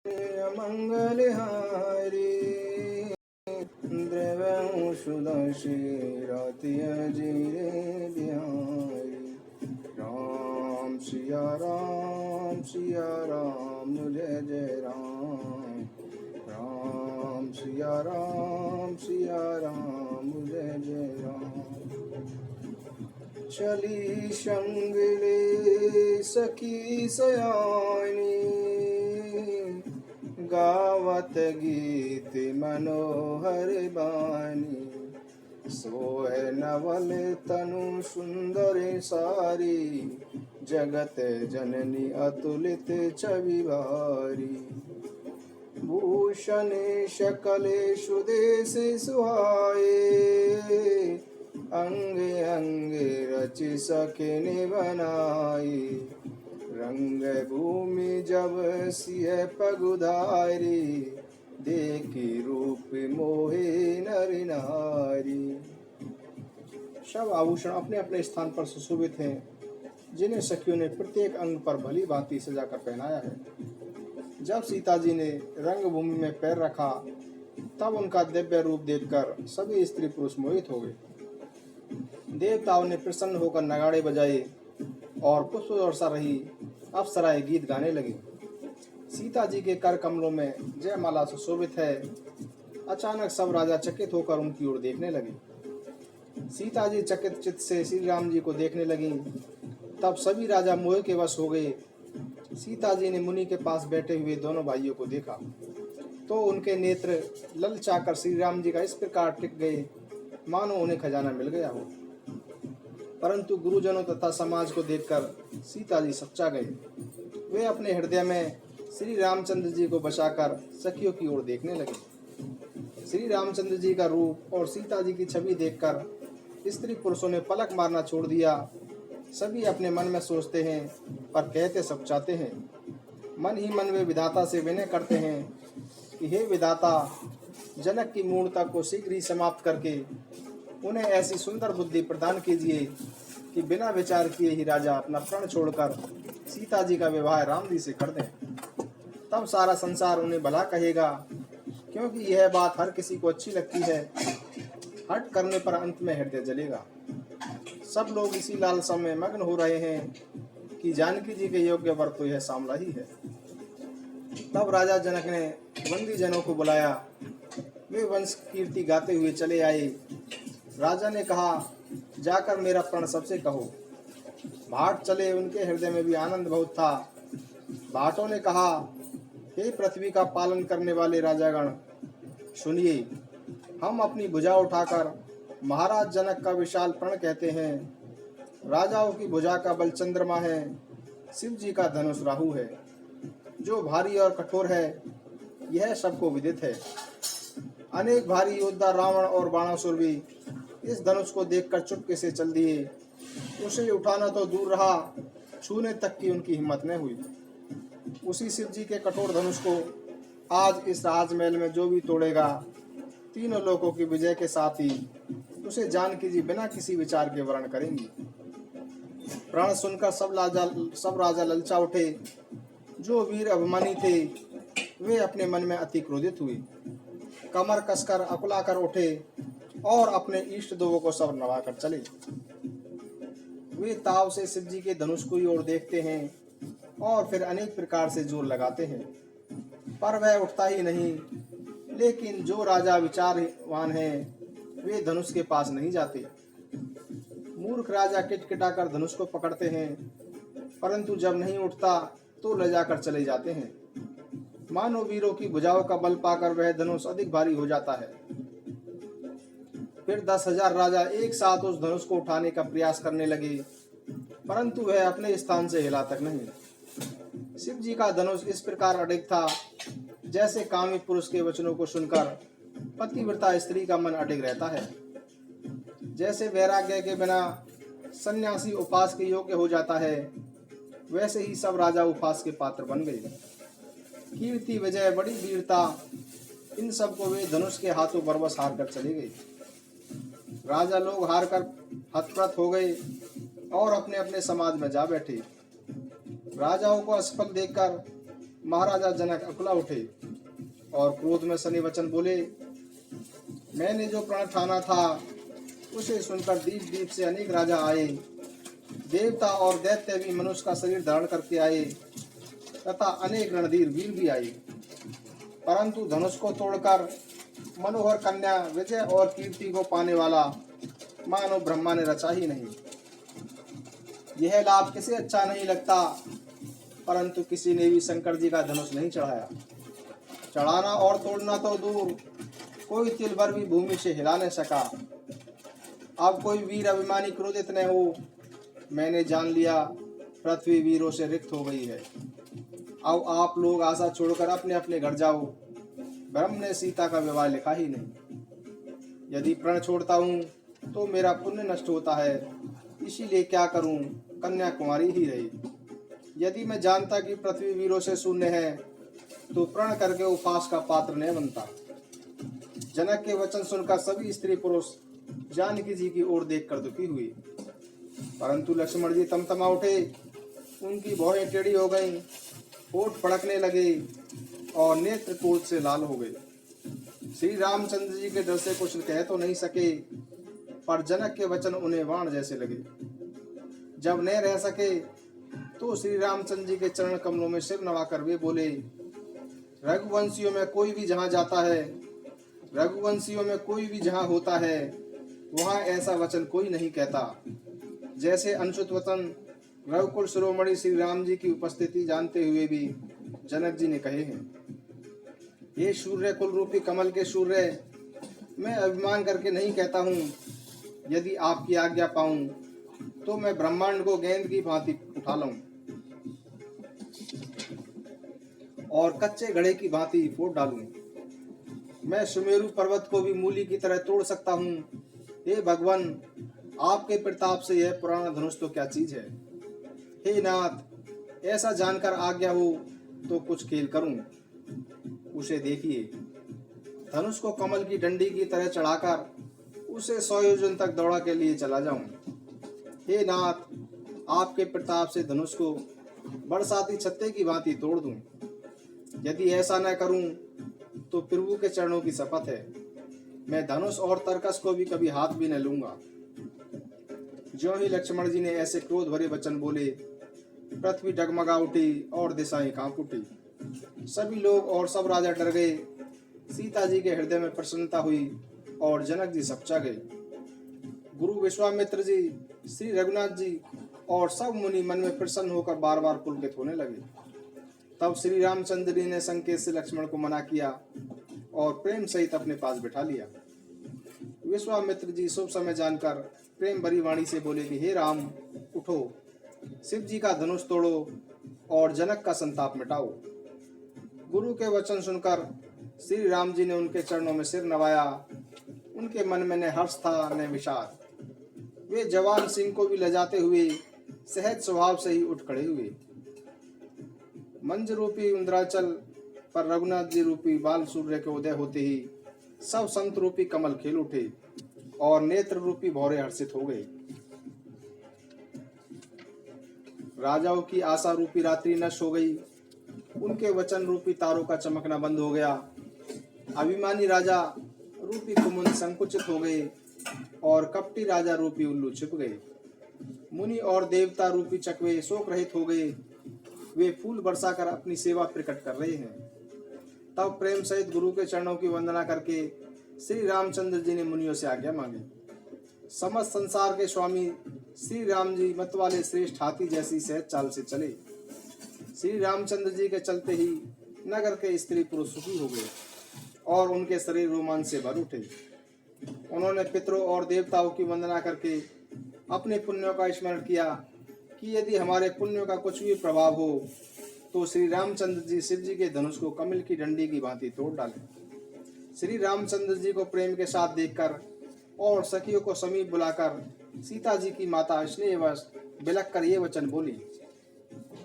मंगलहारी द्रव्यंशुदशे रतियजिरे बिहारी। सिया राम जय जय राम। राम सिया राम जय जय राम। चली संगले सखी सयानी गावत गीत मनोहर बानी। सोए नवल तनु सुंदर सारी जगत जननी अतुलित छवि भारी। भूषण शकले सुदेश सुहाए अंग अंग रच सकेने बनाई। रंग भूमि जब सिय पगुधारी देखी रूप मोहे नर नारी। सब आभूषण अपने अपने स्थान पर सुशोभित हैं, जिन्हें सखियों ने प्रत्येक अंग पर भली भांति सजाकर पहनाया है। जब सीता जी ने रंगभूमि में पैर रखा तब उनका दिव्य रूप देखकर सभी स्त्री पुरुष मोहित हो गए। देवताओं ने प्रसन्न होकर नगाड़े बजाए और पुष्प वर्षा रही। अप्सराएं गीत गाने लगी। सीता जी के कर कमलों में जयमाला सुशोभित है। अचानक सब राजा चकित होकर उनकी ओर देखने लगे। सीता जी चकित चित्त से श्री राम जी को देखने लगी। तब सभी राजा मोह के वश हो गए। सीता जी ने मुनि के पास बैठे हुए दोनों भाइयों को देखा तो उनके नेत्र ललचाकर श्री राम जी का इस प्रकार टिक गए मानो उन्हें खजाना मिल गया हो। परंतु गुरुजनों तथा समाज को देखकर सीता जी सच्चा गए। वे अपने हृदय में श्री रामचंद्र जी को बचाकर सखियों की ओर देखने लगे। श्री रामचंद्र जी का रूप और सीता जी की छवि देखकर स्त्री पुरुषों ने पलक मारना छोड़ दिया। सभी अपने मन में सोचते हैं पर कहते सब चाहते हैं। मन ही मन वे विधाता से विनय करते हैं कि हे विधाता, जनक की मूर्ता को शीघ्र ही समाप्त करके उन्हें ऐसी सुंदर बुद्धि प्रदान कीजिए कि बिना विचार किए ही राजा अपना प्रण छोड़कर सीता जी का विवाह राम जी से कर दें। तब सारा संसार उन्हें भला कहेगा, क्योंकि यह बात हर किसी को अच्छी लगती है। हट करने पर अंत में हृदय जलेगा। सब लोग इसी लालसा में मग्न हो रहे हैं कि जानकी जी के योग्य वर तो यह सांवला ही है। तब राजा जनक ने बंदी जनों को बुलाया। वे वंश कीर्ति गाते हुए चले आए। राजा ने कहा, जाकर मेरा प्रण सबसे कहो। भाट चले, उनके हृदय में भी आनंद बहुत था। भाटों ने कहा, हे पृथ्वी का पालन करने वाले राजागण, सुनिए, हम अपनी भुजा उठाकर महाराज जनक का विशाल प्रण कहते हैं। राजाओं की भुजा का बल चंद्रमा है, शिव जी का धनुष राहु है, जो भारी और कठोर है, यह सबको विदित है। अनेक भारी योद्धा रावण और बाणासुर भी इस धनुष को देखकर चुपके से चल दिए। उसे उठाना तो दूर रहा, छूने तक की उनकी हिम्मत न हुई। उसी शिव जी के कठोर धनुष को आज इस राजमहल में जो भी तोड़ेगा, तीनों लोगों की विजय के साथ ही उसे जानकी जी बिना किसी विचार के वर्ण करेंगी। प्रण सुनकर सब राजा ललचा उठे। जो वीर अभिमानी थे वे अपने मन में अति क्रोधित हुए। कमर कसकर अकुलाकर उठे और अपने इष्ट देवों को सब नवाकर चले। वे ताव से शिव जी के धनुष को ओर देखते हैं और फिर अनेक प्रकार से जोर लगाते हैं, पर वह उठता ही नहीं। लेकिन जो राजा विचारवान हैं वे धनुष के पास नहीं जाते। मूर्ख राजा किटकिटाकर धनुष को पकड़ते हैं, परंतु जब नहीं उठता तो लजाकर चले जाते हैं। मानो वीरों की भुजाओं का बल पाकर वह धनुष अधिक भारी हो जाता है। फिर 10,000 राजा एक साथ उस धनुष को उठाने का प्रयास करने लगे, परंतु वह अपने स्थान से हिला तक नहीं। शिव जी का धनुष इस प्रकार अडिग था जैसे कामी पुरुष के वचनों को सुनकर पतिव्रता स्त्री का मन अडिग रहता है। जैसे वैराग्य के बिना सन्यासी उपास के योग्य हो जाता है, वैसे ही सब राजा उपास के पात्र बन गए। कीर्ति, विजय, बड़ी वीरता, इन सब को वे धनुष के हाथों बरबस हार कर चले गए। राजा लोग हार कर हतप्रत हो गए और अपने अपने समाज में जा बैठे। राजाओं को असफल देखकर महाराजा जनक अकुला उठे और क्रोध में सनी वचन बोले, मैंने जो प्रण ठाना था उसे सुनकर दीप दीप से अनेक राजा आए, देवता और दैत्य भी मनुष्य का शरीर धारण करके आए तथा अनेक रणधीर वीर भी आए, परंतु धनुष को तोड़कर मनोहर कन्या विजय और कीर्ति को पाने वाला मानो ब्रह्मा ने रचा ही नहीं। यह लाभ किसे अच्छा नहीं लगता, परंतु किसी ने भी शंकर जी का धनुष नहीं चढ़ाया। चढ़ाना और तोड़ना तो दूर, कोई तिल भर भी भूमि से हिला नहीं सका। अब कोई वीर अभिमानी क्रोधित न हो, मैंने जान लिया पृथ्वी वीरों से रिक्त हो गई है। अब आप लोग आशा छोड़कर अपने अपने घर जाओ, ब्रह्म ने सीता का विवाह लिखा ही नहीं। यदि प्रण छोड़ता हूँ तो मेरा पुण्य नष्ट होता है, इसीलिए क्या करूँ, कन्याकुमारी ही रही। यदि मैं जानता कि पृथ्वी वीरों से शून्य है तो प्रण करके उपवास का पात्र नहीं बनता। जनक के वचन सुनकर सभी स्त्री पुरुष जानकी जी की ओर देखकर दुखी हुई, परंतु लक्ष्मण जी तमतमा उठे, उनकी भौहें टेढ़ी हो गईं, होठ फड़कने लगे और नेत्र क्रोध से लाल हो गए। श्री रामचंद्र जी के डर से कुछ कह तो नहीं सके, पर जनक के वचन उन्हें बाण जैसे लगे। जब न रह सके तो श्री रामचंद्र जी के चरण कमलों में सिर नवाकर वे बोले, रघुवंशियों में कोई भी जहाँ जाता है, रघुवंशियों में कोई भी जहाँ होता है, वहाँ ऐसा वचन कोई नहीं कहता जैसे अनशुत वचन रघुकुल शिरोमणि श्री राम जी की उपस्थिति जानते हुए भी जनक जी ने कहे हैं। ये सूर्य कुल रूपी कमल के सूर्य, मैं अभिमान करके नहीं कहता हूँ, यदि आपकी आज्ञा पाऊं तो मैं ब्रह्मांड को गेंद की भांति उठा लूं और कच्चे घड़े की भांति फोड़ डालूं। मैं सुमेरु पर्वत को भी मूली की तरह तोड़ सकता हूँ। हे भगवान, आपके प्रताप से यह पुराना धनुष तो क्या चीज है। हे नाथ, ऐसा जानकर आज्ञा हो तो कुछ खेल करूं। उसे देखिए, धनुष को कमल की डंडी की तरह चढ़ाकर उसे 100 योजन तक दौड़ा के लिए चला जाऊं। हे नाथ, आपके प्रताप से धनुष को बरसाती छत्ते की भांति तोड़ दूं। यदि ऐसा न करूं तो प्रभु के चरणों की शपथ है, मैं धनुष और तरकस को भी कभी हाथ भी न लूंगा। ज्यों ही लक्ष्मण जी ने ऐसे क्रोध भरे वचन बोले, पृथ्वी डगमगा उठी और दिशाएं कांप उठी। सभी लोग और सब राजा डर गए। सीता जी के हृदय में प्रसन्नता हुई और जनक जी सपचा गए। गुरु विश्वामित्र जी, श्री रघुनाथ जी और सब मुनि मन में प्रसन्न होकर बार बार पुलकित होने लगे। तब श्री रामचंद्र जी ने संकेत से लक्ष्मण को मना किया और प्रेम सहित अपने पास बिठा लिया। विश्वामित्र जी शुभ समय जानकर प्रेम भरी वाणी से बोले कि हे राम, उठो, शिव जी का धनुष तोड़ो और जनक का संताप मिटाओ। गुरु के वचन सुनकर श्री राम जी ने उनके चरणों में सिर नवाया। उनके मन में न हर्ष था न विषाद। वे जवान सिंह को भी लजाते हुए सहज स्वभाव से ही उठ खड़े हुए। मंज रूपी इंद्राचल पर रघुनाथ जी रूपी बाल सूर्य के उदय होते ही सब संत रूपी कमल खिल उठे और नेत्र रूपी भौरे हर्षित हो गए। राजाओं की आशा रूपी रात्रि नष्ट हो गई। उनके वचन रूपी तारों का चमकना बंद हो गया। अभिमानी राजा रूपी कुमुद संकुचित हो गए और कपटी राजा रूपी उल्लू छिप गए। मुनि और देवता रूपी चकवे शोक रहित हो गए। वे फूल बरसाकर अपनी सेवा प्रकट कर रहे हैं। तब प्रेम सहित गुरु के चरणों की वंदना करके श्री रामचंद्र जी ने मुनियों से आज्ञा मांगी। समस्त संसार के स्वामी श्री राम जी मत वाले श्रेष्ठ हाथी जैसी सहज चाल से चले। श्री रामचंद्र जी के चलते ही नगर के स्त्री पुरुष सुखी हो गए और उनके शरीर रोमांच से भर उठे। उन्होंने पितरों और देवताओं की वंदना करके अपने पुण्यों का स्मरण किया कि यदि हमारे पुण्यों का कुछ भी प्रभाव हो तो श्री रामचंद्र जी शिव जी के धनुष को कमल की डंडी की भांति तोड़ डालें। श्री रामचंद्र जी को प्रेम के साथ देखकर और सखियों को समीप बुलाकर सीता जी की माता स्नेहवश बिलख कर ये वचन बोली,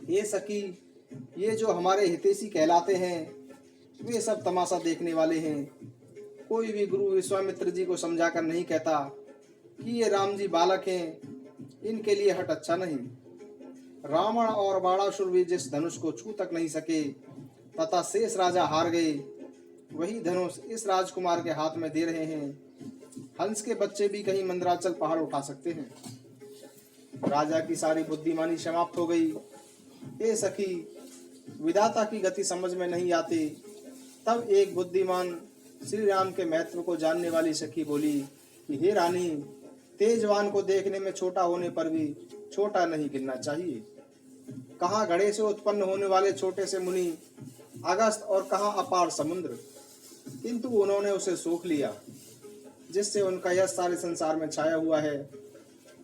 ये सखी, ये जो हमारे हितैषी कहलाते हैं वे सब तमाशा देखने वाले हैं। कोई भी गुरु विश्वामित्र जी को समझाकर नहीं कहता कि ये राम जी बालक हैं, इनके लिए हट अच्छा नहीं। रावण और बाणासुर भी जिस धनुष को छू तक नहीं सके तथा शेष राजा हार गए। वही धनुष इस राजकुमार के हाथ में दे रहे हैं। हंस के बच्चे भी कहीं मंदराचल पहाड़ उठा सकते हैं। राजा की सारी बुद्धिमानी समाप्त हो गई। हे सखी, विधाता की गति समझ में नहीं आती। तब एक बुद्धिमान श्री राम के महत्व को जानने वाली सखी बोली कि हे रानी, तेजवान को देखने में छोटा होने पर भी छोटा नहीं गिनना चाहिए। कहाँ घड़े से उत्पन्न होने वाले छोटे से मुनि अगस्त और कहाँ अपार समुद्र, किंतु उन्होंने उसे सूख लिया, जिससे उनका यश सारे संसार में छाया हुआ है।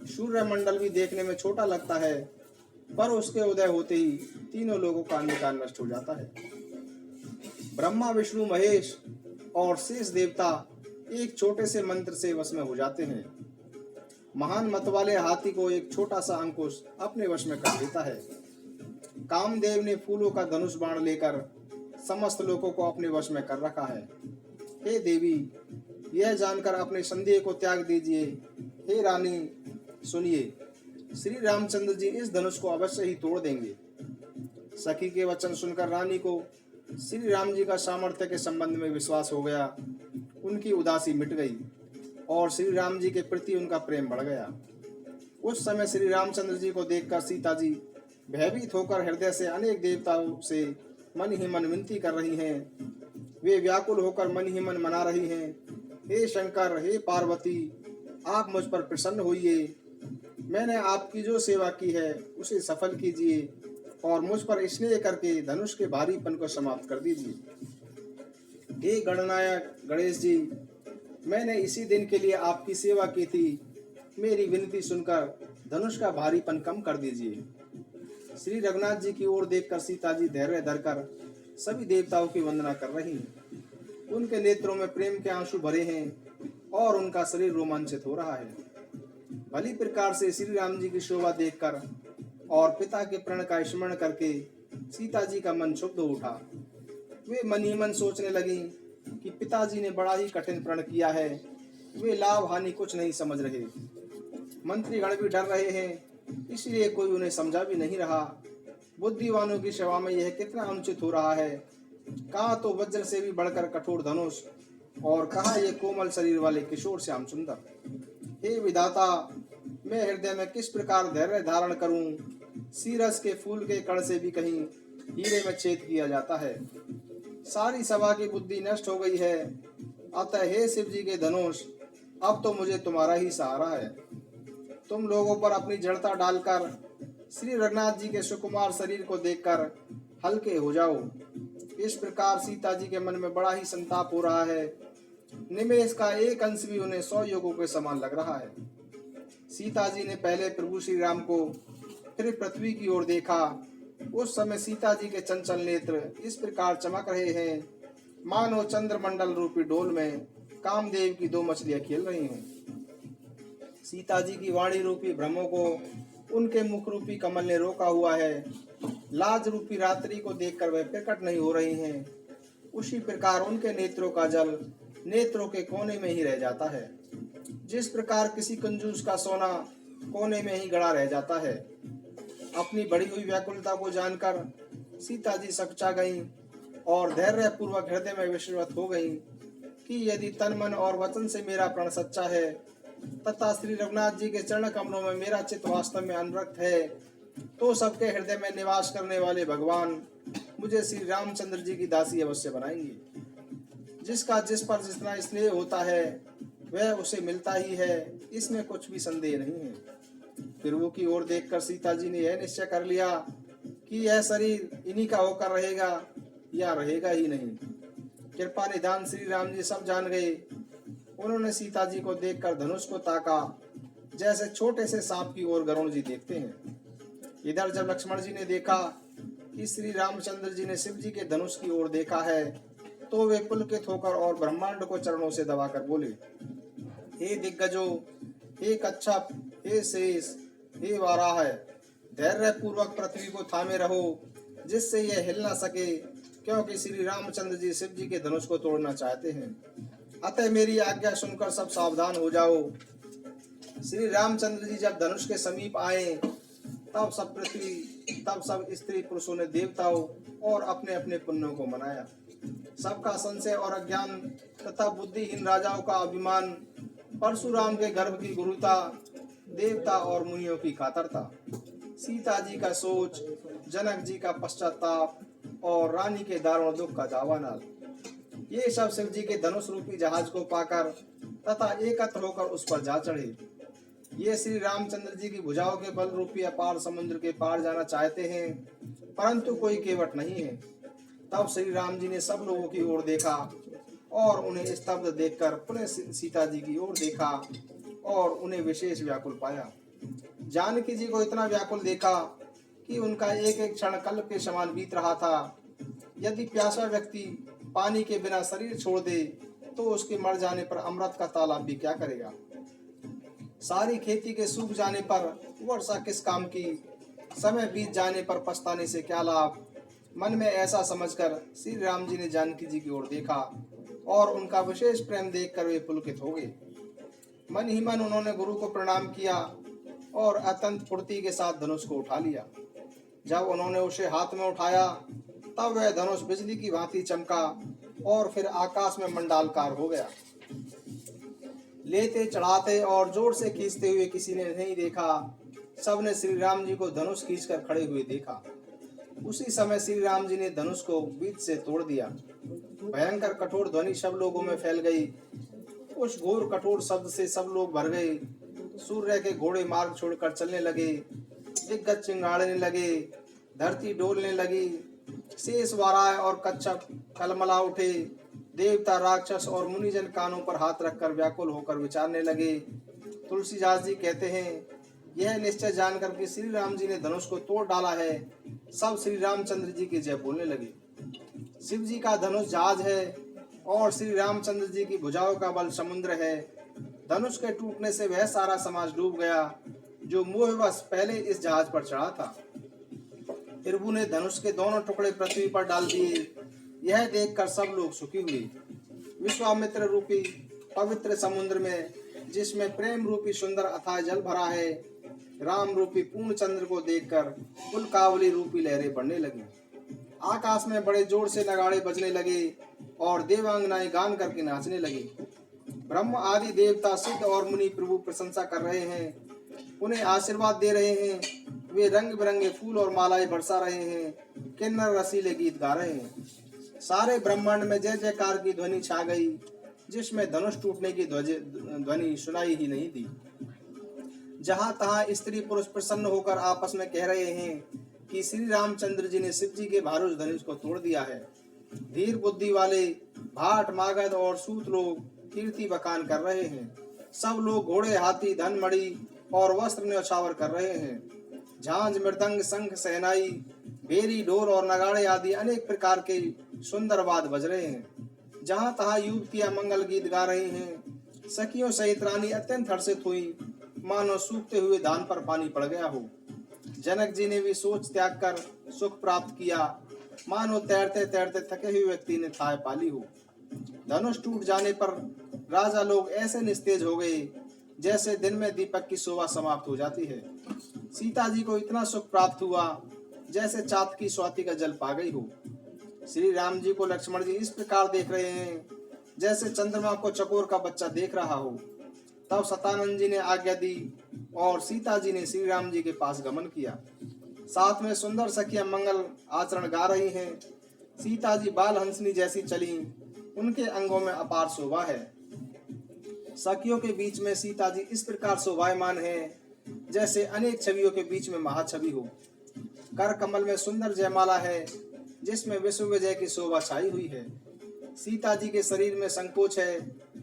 सूर्य मंडल भी देखने में छोटा लगता है, पर उसके उदय होते ही तीनों लोगों का अंधकार नष्ट हो जाता है। ब्रह्मा, विष्णु, महेश और शेष देवता एक छोटे से मंत्र से वश में हो जाते हैं। महान मत वाले हाथी को एक छोटा सा अंकुश अपने वश में कर देता है। कामदेव ने फूलों का धनुष बाण लेकर समस्त लोगों को अपने वश में कर रखा है। हे देवी, यह जानकर अपने संदेह को त्याग दीजिए। हे रानी, सुनिए, श्री रामचंद्र जी इस धनुष को अवश्य ही तोड़ देंगे। सखी के वचन सुनकर रानी को श्री राम जी का सामर्थ्य के संबंध में विश्वास हो गया। उनकी उदासी मिट गई और श्री राम जी के प्रति उनका प्रेम बढ़ गया। उस समय श्री रामचंद्र जी को देखकर सीता जी भयभीत होकर हृदय से अनेक देवताओं से मन ही मन विनती कर रही हैं। वे व्याकुल होकर मन ही मन मना रही हैं, हे शंकर, हे पार्वती, आप मुझ पर प्रसन्न होइए। मैंने आपकी जो सेवा की है उसे सफल कीजिए और मुझ पर स्नेह करके धनुष के भारीपन को समाप्त कर दीजिए। हे गणनायक गणेश जी, मैंने इसी दिन के लिए आपकी सेवा की थी। मेरी विनती सुनकर धनुष का भारीपन कम कर दीजिए। श्री रघुनाथ जी की ओर देखकर सीता जी धैर्य धरकर सभी देवताओं की वंदना कर रही हैं। उनके नेत्रों में प्रेम के आंसू भरे हैं और उनका शरीर रोमांचित हो रहा है। भली प्रकार से श्री राम जी की शोभा देखकर और पिता के प्रण का स्मरण करके सीता जी का मन क्षुब्ध उठा। वे मन ही मन सोचने लगी कि पिताजी ने बड़ा ही कठिन प्रण किया है। वे लाभ हानि कुछ नहीं समझ रहे। मंत्रीगण भी डर रहे हैं, इसलिए कोई उन्हें समझा भी नहीं रहा। बुद्धिवानों की सेवा में यह कितना अनुचित हो रहा है। कहाँ तो वज्र से भी बढ़कर कठोर धनुष और कहाँ ये कोमल शरीर वाले किशोर श्याम सुंदर। हे विधाता, मैं हृदय में किस प्रकार धैर्य धारण करूं। सीरस के फूल के कण से भी कहीं हीरे में छेद किया जाता है। सारी सभा की बुद्धि नष्ट हो गई है। अतः हे शिव जी के धनुष, अब तो मुझे तुम्हारा ही सहारा है। तुम लोगों पर अपनी जड़ता डालकर श्री रघुनाथ जी के सुकुमार शरीर को देखकर हल्के हो जाओ। इस प्रकार सीता जी के मन में बड़ा ही संताप हो रहा है। निमेष का एक अंश भी उन्हें 100 योगों के समान लग रहा है। सीता जी ने पहले प्रभु श्री राम को, फिर पृथ्वी की ओर देखा। उस समय सीता जी के चंचल नेत्र इस प्रकार चमक रहे हैं, मानो चंद्रमंडल रूपी डोल में कामदेव की 2 मछलियां खेल रही हों। सीता जी की वाणी रूपी भ्रमों को उनके मुख रूपी कमल ने रोका हुआ है। लाज रूपी रात्रि को देखकर वे प्रकट नहीं हो रही हैं। उसी प्रकार उनके नेत्रों का जल नेत्रों के कोने में ही रह जाता है। जिस प्रकार किसी कंजूस का सोना कोने में ही गड़ा रह जाता है। अपनी बढ़ी हुई व्याकुलता को जानकर सीता जी सकचा गईं और धैर्य पूर्वक हृदय में विश्वत हो गईं कि यदि तन मन और वचन से मेरा प्रण सच्चा है तथा श्री रघुनाथ जी के चरण कमलों में मेरा चित्त वास्तव में अनुरक्त है, तो सबके हृदय में निवास करने वाले भगवान मुझे श्री रामचंद्र जी की दासी अवश्य बनाएंगे। जिसका जिस पर जितना स्नेह होता है वह उसे मिलता ही है, इसमें कुछ भी संदेह नहीं है। प्रभु की ओर देखकर सीता जी ने यह निश्चय कर लिया कि यह शरीर इन्हीं का होकर रहेगा या रहेगा ही नहीं। कृपा निधान श्री राम जी सब जान गए। उन्होंने सीता जी को देखकर धनुष को ताका, जैसे छोटे से सांप की ओर गरुण जी देखते हैं। इधर जब लक्ष्मण जी ने देखा कि श्री रामचंद्र जी ने शिव जी के धनुष की ओर देखा है, तो वे पुलकित होकर और ब्रह्मांड को चरणों से दबाकर बोले, हे दिग्गजों, हे कच्छप, हे शेष, हे वाराह, धैर्य पूर्वक पृथ्वी को थामे रहो, जिससे यह हिल ना सके, क्योंकि श्री रामचंद्र जी शिव जी के धनुष को तोड़ना चाहते हैं। अतः मेरी आज्ञा सुनकर सब सावधान हो जाओ। श्री रामचंद्र जी जब धनुष के समीप आए तब सब स्त्री पुरुषों ने देवताओं और अपने अपने पुण्यों को मनाया। सबका संशय और अज्ञान तथा बुद्धिहीन राजाओं का अभिमान, परशुराम के गर्भ की गुरुता, देवता और मुनियों की कातरता, सीता जी का सोच, जनक जी का पश्चाताप और रानी के दारुण दुख का दावानल, ये सब शिव जी के धनुष रूपी जहाज को पाकर तथा एकत्र होकर उस पर जा चढ़े। ये श्री रामचंद्र जी की भुजाओं के बल रूपी अपार समुद्र के पार जाना चाहते हैं, परंतु कोई केवट नहीं है। तब श्री राम जी ने सब लोगों की ओर देखा और उन्हें स्तब्ध देखकर पुनः सीता जी की ओर देखा और उन्हें विशेष व्याकुल पाया। जानकी जी को इतना व्याकुल देखा कि उनका एक एक क्षण कल्प के समान बीत रहा था। यदि प्यासा व्यक्ति पानी के बिना शरीर छोड़ दे तो उसके मर जाने पर अमृत का तालाब भी क्या करेगा। सारी खेती के सूख जाने पर वर्षा किस काम की, समय बीत जाने पर पछताने से क्या लाभ। मन में ऐसा समझकर श्री राम जी ने जानकी जी की ओर देखा और उनका विशेष प्रेम देखकर वे पुलकित हो गए। मन ही मन उन्होंने गुरु को प्रणाम किया और अत्यंत फुर्ती के साथ धनुष को उठा लिया। जब उन्होंने उसे हाथ में उठाया तब वह धनुष बिजली की भांति चमका और फिर आकाश में मंडालकार हो गया। लेते चढ़ाते और जोर से खींचते हुए किसी ने नहीं देखा। सबने श्री राम जी को धनुष खींचकर खड़े हुए देखा। उसी समय श्री राम जी ने धनुष को बीच से तोड़ दिया। भयंकर कठोर ध्वनि सब लोगों में फैल गई। उस घोर कठोर शब्द से सब लोग भर गए। सूर्य के घोड़े मार्ग छोड़कर चलने लगे, दिग्गज चिंगाड़ने लगे, धरती डोलने लगी, शेष वाराय और कच्छप कलमला उठे। देवता, राक्षस और मुनिजन कानों पर हाथ रखकर व्याकुल होकर विचारने लगे। तुलसीदास जी कहते हैं, यह निश्चय जानकर कि श्री राम जी ने धनुष को तोड़ डाला है, सब श्री रामचंद्र जी की जय बोलने लगे। शिव जी का धनुष जहाज है और श्री रामचंद्र जी की भुजाओं का बल समुद्र है। धनुष के टूटने से वह सारा समाज डूब गया जो मोहवश पहले इस जहाज पर चढ़ा था। प्रभु ने धनुष के दोनों टुकड़े पृथ्वी पर डाल दिए। यह देखकर सब लोग सुखी हुए। विश्वामित्र रूपी पवित्र समुद्र में, जिसमें प्रेम रूपी सुंदर अथाह जल भरा है, राम रूपी पूर्ण चंद्र को देखकर उल्कावली रूपी लहरें बढ़ने लगी। आकाश में बड़े जोर से नगाड़े बजने लगे और देवांगनाएं गान करके नाचने लगी। ब्रह्म आदि देवता, सिद्ध और मुनि प्रभु प्रशंसा कर रहे हैं, उन्हें आशीर्वाद दे रहे हैं। वे रंग बिरंगे फूल और मालाएं बरसा रहे हैं, किन्नर रसीले गीत गा रहे हैं। सारे ब्रह्मांड में जय जयकार की ध्वनि छा गई, जिसमें धनुष टूटने की ध्वनि सुनाई ही नहीं दी। जहां तहां स्त्री पुरुष प्रसन्न होकर आपस में कह रहे हैं कि श्री रामचंद्र जी ने शिव जी के भारुष धनुष को तोड़ दिया है। धीर बुद्धि वाले भाट, मागध और सूत लोग कीर्ति बखान कर रहे हैं। सब लोग घोड़े, हाथी, धन, मणि और वस्त्र न्यौछावर कर रहे हैं। झांझ, मृदंग, शंख, सहनाई, बेरी, ढोल और नगाड़े आदि अनेक प्रकार के सुंदर वाद बज रहे हैं। जहां तहां युवतियां मंगल गीत गा रही हैं। सखियों सहित रानी अत्यंत हर्षित हुई, मानो सूखते हुए धान पर पानी पड़ गया हो। जनक जी ने भी सोच त्याग कर सुख प्राप्त किया, मानो तैरते तैरते थके हुए व्यक्ति ने थाह पाली हो। धनुष टूट जाने पर राजा लोग ऐसे निस्तेज हो गए जैसे दिन में दीपक की शोभा समाप्त हो जाती है। सीता जी को इतना सुख प्राप्त हुआ जैसे चाँद की स्वाति का जल पा गई हो। श्री राम जी को लक्ष्मण जी इस प्रकार देख रहे हैं जैसे चंद्रमा को चकोर का बच्चा देख रहा हो। तब सतानंद जी ने आज्ञा दी और सीता जी ने श्री राम जी के पास गमन किया। साथ में सुंदर सखियां मंगल आचरण गा रही हैं। सीता जी बाल हंसनी जैसी चली, उनके अंगों में अपार शोभा है। सखियों के बीच में सीता जी इस प्रकार शोभायमान है जैसे अनेक छवियों के बीच में महाछवि हो। कर कमल में सुंदर जयमाला है जिसमें विश्व विजय की शोभा छाई हुई है। सीता जी के शरीर में संकोच है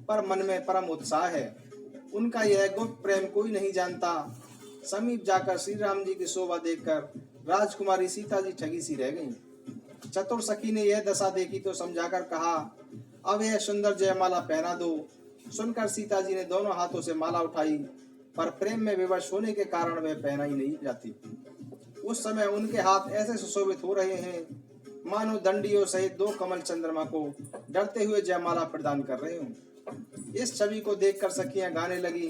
पर मन में परम उत्साह है। उनका यह गुप्त प्रेम कोई नहीं जानता। समीप जाकर श्री राम जी की शोभा देखकर राजकुमारी सीता जी ठगी सी रह गईं। चतुर सखी ने यह दशा देखी तो समझाकर कहा, अब यह सुंदर जयमाला पहना दो। सुनकर सीता जी ने दोनों हाथों से माला उठाई, पर प्रेम में विवश होने के कारण वह पहनाई नहीं जाती। उस समय उनके हाथ ऐसे सुशोभित हो रहे हैं मानो दंडियों सहित दो कमल चंद्रमा को डरते हुए जयमाला प्रदान कर रहे हों। इस छवि को देखकर सखियां गाने लगी।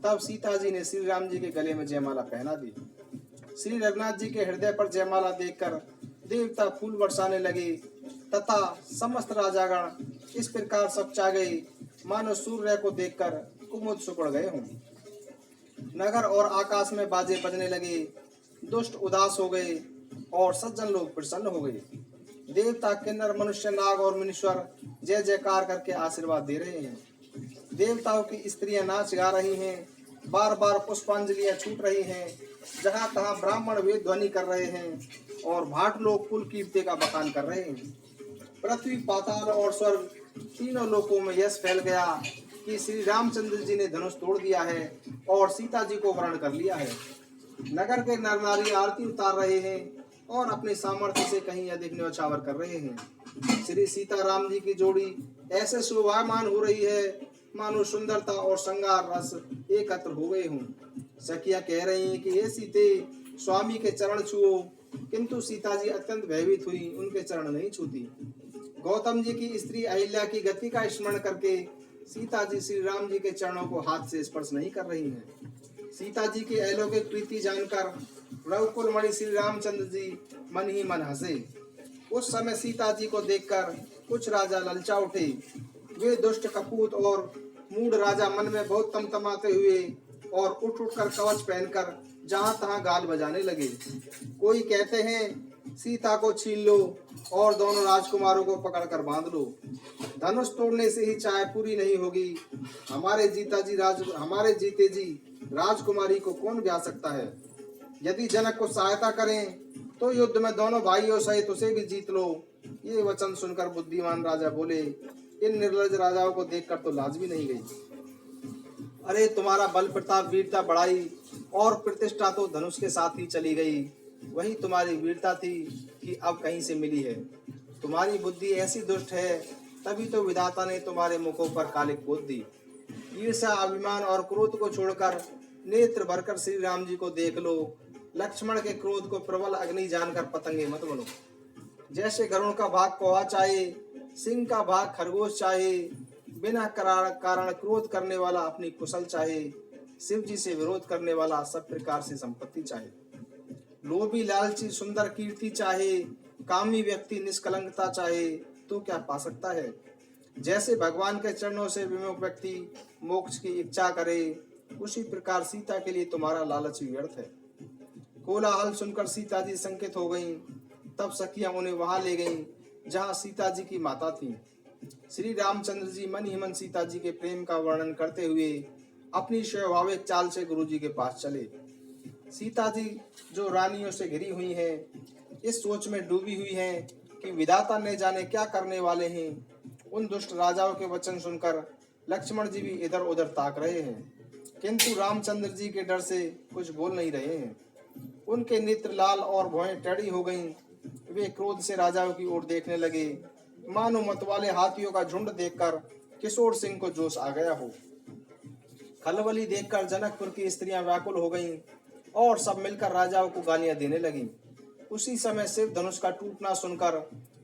तब सीता जी ने श्री राम जी के गले में जयमाला पहना दी। श्री रघुनाथ जी के हृदय पर जयमाला देखकर देवता फूल बरसाने लगे तथा समस्त राजागण इस प्रकार सकचा गए मानो सूर्य को देखकर कुमुद सुकड़ गए हों। नगर और आकाश में बाजे बजने लगे, दुष्ट उदास हो गए और सज्जन लोग प्रसन्न हो गए। देवता, किन्नर, मनुष्य, नाग और मुनीश्वर जय जयकार करके आशीर्वाद दे रहे हैं। देवताओं की स्त्रियां नाच गा रही हैं, बार बार पुष्पांजलियां छूट रही हैं, जहां तहां ब्राह्मण वेद ध्वनि कर रहे हैं और भाट लोग कुल कीर्ति का बखान कर रहे हैं। पृथ्वी, पाताल और स्वर्ग तीनों लोकों में यश फैल गया कि श्री रामचंद्र जी ने धनुष तोड़ दिया है और सीता जी को वरण कर लिया है। नगर के नर नारी आरती उतार रहे हैं और अपने सामर्थ्य से कहीं अधिक न्यौछावर कर रहे हैं। श्री सीता राम जी की जोड़ी ऐसे शोभायमान हो रही है मानो सुंदरता और श्रृंगार रस एकत्र हो गए हों। सखियां कह रही हैं कि ये सीते, स्वामी के चरण छुओ, किंतु सीता जी अत्यंत भयभीत हुई, उनके चरण नहीं छूती। गौतम जी की स्त्री अहिल्या की गति का स्मरण करके सीता जी श्री राम जी के चरणों को हाथ से स्पर्श नहीं कर रही हैं। सीता जी की अलौकिक प्रीति जानकर रघुकुल मणि श्री रामचंद्र जी मन ही मन हंसे। उस समय सीता जी को देखकर कुछ राजा ललचा उठे। वे दुष्ट, कपूत और मूढ़ राजा मन में बहुत तमतमाते हुए और उठ उठकर कवच पहनकर जहां तहां गाल बजाने लगे। कोई कहते हैं सीता को छीन लो और दोनों राजकुमारों को पकड़कर बांध लो। धनुष तोड़ने से ही चाय पूरी नहीं होगी। हमारे जीते जी राजकुमारी को कौन ब्याह सकता है। यदि जनक को सहायता करें तो युद्ध में दोनों भाइयों सहित उसे भी जीत लो। ये वचन सुनकर बुद्धिमान राजा बोले, इन निर्लज राजाओं को देखकर तो लाज भी नहीं गई। अरे तुम्हारा बल, प्रताप, वीरता, बड़ाई और प्रतिष्ठा तो धनुष के साथ ही चली गई। वही तुम्हारी वीरता थी कि अब कहीं से मिली है। तुम्हारी बुद्धि ऐसी दुष्ट है, तभी तो विधाता ने तुम्हारे मुखों पर कालिक पोत दी। ईर्ष्या, अभिमान और क्रोध को छोड़कर नेत्र भरकर श्री राम जी को देख लो। लक्ष्मण के क्रोध को प्रबल अग्नि जानकर पतंगे मत बनो। जैसे गरुड़ का भाग कौवा चाहे, सिंह का भाग खरगोश चाहे, बिना कारण क्रोध करने वाला अपनी कुशल चाहे, शिव जी से विरोध करने वाला सब प्रकार से संपत्ति चाहे, लोभी लालची सुंदर कीर्ति चाहे, कामी व्यक्ति निष्कलंकता चाहे, तो क्या पा सकता है। जैसे भगवान के चरणों से विमुख व्यक्ति मोक्ष की इच्छा करे, उसी प्रकार सीता के लिए तुम्हारा लालच भी व्यर्थ है। कोलाहल सुनकर सीता जी संकित हो गईं। तब सखियां उन्हें वहां ले गईं जहां सीता जी की माता थीं। श्री रामचंद्र जी मन ही मन सीता जी के प्रेम का वर्णन करते हुए अपनी स्वाभाविक चाल से गुरु जी के पास चले। सीता जी जो रानियों से घिरी हुई हैं, इस सोच में डूबी हुई हैं कि विधाता ने जाने क्या करने वाले हैं। उन दुष्ट राजाओं के वचन सुनकर लक्ष्मण जी भी इधर उधर ताक रहे हैं, किंतु रामचंद्र जी के डर से कुछ बोल नहीं रहे हैं। उनके नेत्र लाल और भौहें टेढ़ी हो गईं। वे क्रोध से राजाओं की ओर देखने लगे, मानो मतवाले हाथियों का झुंड देखकर किशोर सिंह को जोश आ गया हो। खलबली देखकर जनकपुर की स्त्रियां व्याकुल हो गईं और सब मिलकर राजाओं को गालियां देने लगीं। उसी समय शिव धनुष का टूटना सुनकर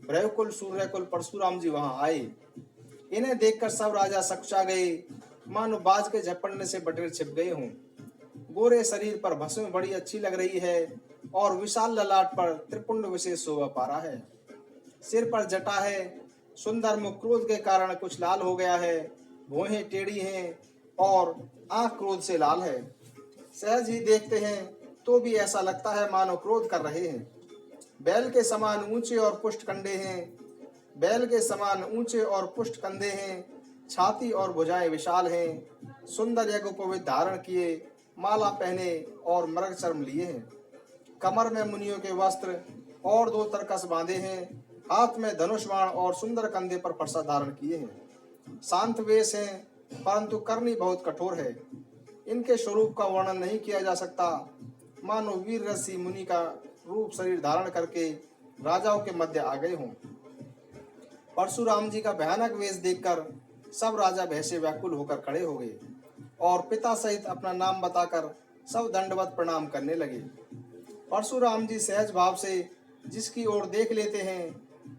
रघुकुल, सूर्यकुल, परशुराम जी वहां आए। इन्हें देखकर सब राजा सकचा गए, मानो बाज के झपड़ने से बटेर छिप गए हों। गोरे शरीर पर भस्म बड़ी अच्छी लग रही है और विशाल ललाट पर त्रिपुंड विशेष शोभा पा रहा है। सिर पर जटा है, सुंदर मुख क्रोध के कारण कुछ लाल हो गया है, भौहें टेढ़ी हैं और आंख क्रोध से लाल है। सहज ही देखते हैं तो भी ऐसा लगता है मानो क्रोध कर रहे हैं। बैल के समान ऊंचे और पुष्ट कंधे हैं, छाती और भुजाएं विशाल हैं। सुंदर यज्ञोपवीत धारण किए, माला पहने और मृग चर्म लिए हैं। कमर में मुनियों के वस्त्र और 2 तरकस बांधे हैं। हाथ में धनुष बाण और सुंदर कंधे पर परसा धारण किए हैं। शांत वेश हैं, परंतु करनी बहुत कठोर है। इनके स्वरूप का वर्णन नहीं किया जा सकता, मानो वीर ऋषि मुनि का रूप शरीर धारण करके राजाओं के मध्य आ गए हों। परशुराम जी का भयानक वेश देखकर सब राजा भय से व्याकुल होकर खड़े हो गए और पिता सहित अपना नाम बताकर सब दंडवत प्रणाम करने लगे। परशुराम जी सहज भाव से जिसकी ओर देख लेते हैं,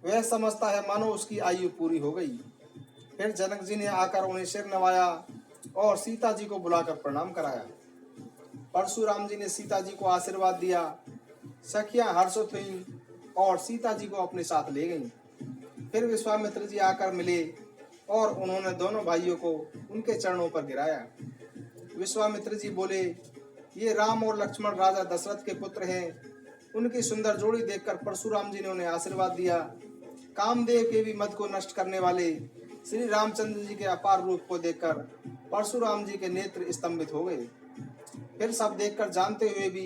वह समझता है मानो उसकी आयु पूरी हो गई। फिर जनक जी ने आकर उन्हें सिर नवाया और सीता जी को बुलाकर प्रणाम कराया। परशुराम जी ने सीता जी को आशीर्वाद दिया। सखियां हर्षित हुईं और सीता जी को अपने साथ ले गईं। फिर विश्वामित्र जी आकर मिले और उन्होंने दोनों भाइयों को उनके चरणों पर गिराया। विश्वामित्र जी बोले, ये राम और लक्ष्मण राजा दशरथ के पुत्र हैं। उनकी सुंदर जोड़ी देखकर परशुराम जी ने उन्हें आशीर्वाद दिया। कामदेव के भी मद को नष्ट करने वाले श्री रामचंद्र जी के अपार रूप को देखकर परशुराम जी के नेत्र स्तंभित हो गए। फिर सब देखकर जानते हुए भी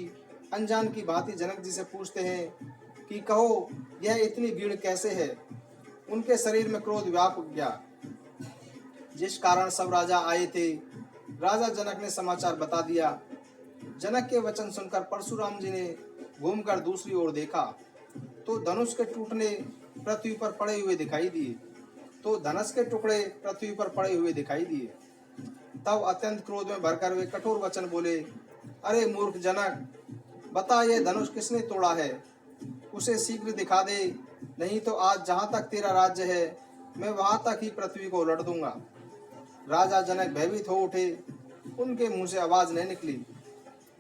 अनजान की भांति जनक जी से पूछते हैं कि कहो, यह इतनी भीड़ कैसे है? उनके शरीर में क्रोध व्याप गया, जिस कारण सब राजा आए थे। राजा जनक ने समाचार बता दिया। जनक के वचन सुनकर परशुराम जी ने घूमकर दूसरी ओर देखा तो धनुष के टूटने पृथ्वी पर पड़े हुए दिखाई दिए। धनुष के टुकड़े पृथ्वी पर पड़े हुए दिखाई दिए। तब अत्यंत क्रोध में भरकर वे कठोर वचन बोले, अरे मूर्ख जनक, बता ये धनुष किसने तोड़ा है? उसे शीघ्र दिखा दे, नहीं तो आज जहाँ तक तेरा राज्य है मैं वहाँ तक ही पृथ्वी को उलट दूंगा। राजा जनक भयभीत हो उठे, उनके मुंह से आवाज नहीं निकली।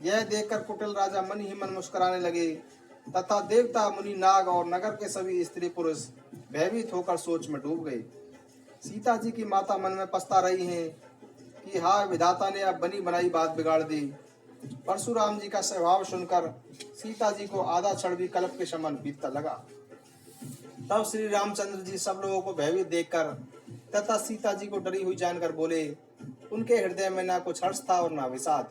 यह देखकर कुटिल राजा मन ही मन मुस्कुराने लगे तथा देवता, मुनि, नाग और नगर के सभी स्त्री पुरुष भयभीत होकर सोच में डूब गए। सीता जी की माता मन में पछता रही हैं कि हाय विधाता ने अब बनी बनाई बात बिगाड़ दी। परशुराम जी का स्वभाव सुनकर सीता जी को आधा क्षण भी कल्प के समान बीतता लगा। तब श्री रामचंद्र जी सब लोगों को भयभीत देखकर तथा सीता जी को डरी हुई जानकर बोले, उनके हृदय में ना कुछ हर्ष था और ना विषाद।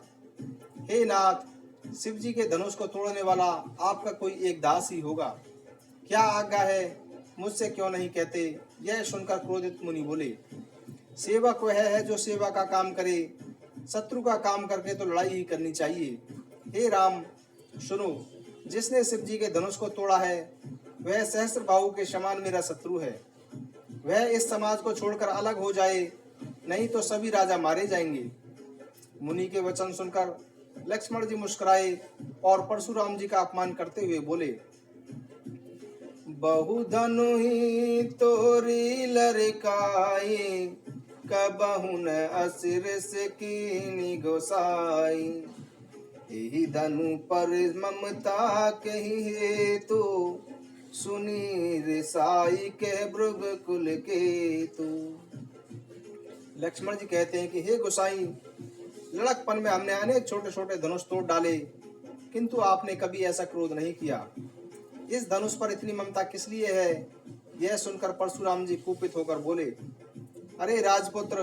हे नाथ, शिव जी के धनुष को तोड़ने वाला आपका कोई एक दास ही होगा। क्या आज्ञा है, मुझसे क्यों नहीं कहते? यह सुनकर क्रोधित मुनि बोले, सेवक वह है जो सेवा का काम करे, शत्रु का काम करके तो लड़ाई ही करनी चाहिए। हे राम, सुनो, जिसने शिव जी के धनुष को तोड़ा है वह सहस्त्र बाहु के समान मेरा शत्रु है। वह इस समाज को छोड़कर अलग हो जाए, नहीं तो सभी राजा मारे जाएंगे। मुनि के वचन सुनकर लक्ष्मण जी मुस्कुराए और परशुराम जी का अपमान करते हुए बोले, बहु धनु ही तोरी लड़काई, कबहु न असुर से कीनी गोसाई। यही धनु पर ममता कही हेतु, सुनी रिसाई के भृग कुल के तू। लक्ष्मण जी कहते हैं कि हे गोसाई, लड़कपन में हमने अनेक छोटे छोटे धनुष तोड़ डाले, किंतु आपने कभी ऐसा क्रोध नहीं किया। इस धनुष पर इतनी ममता किस लिए है? यह सुनकर परशुराम जी कुपित होकर बोले, अरे राजपुत्र,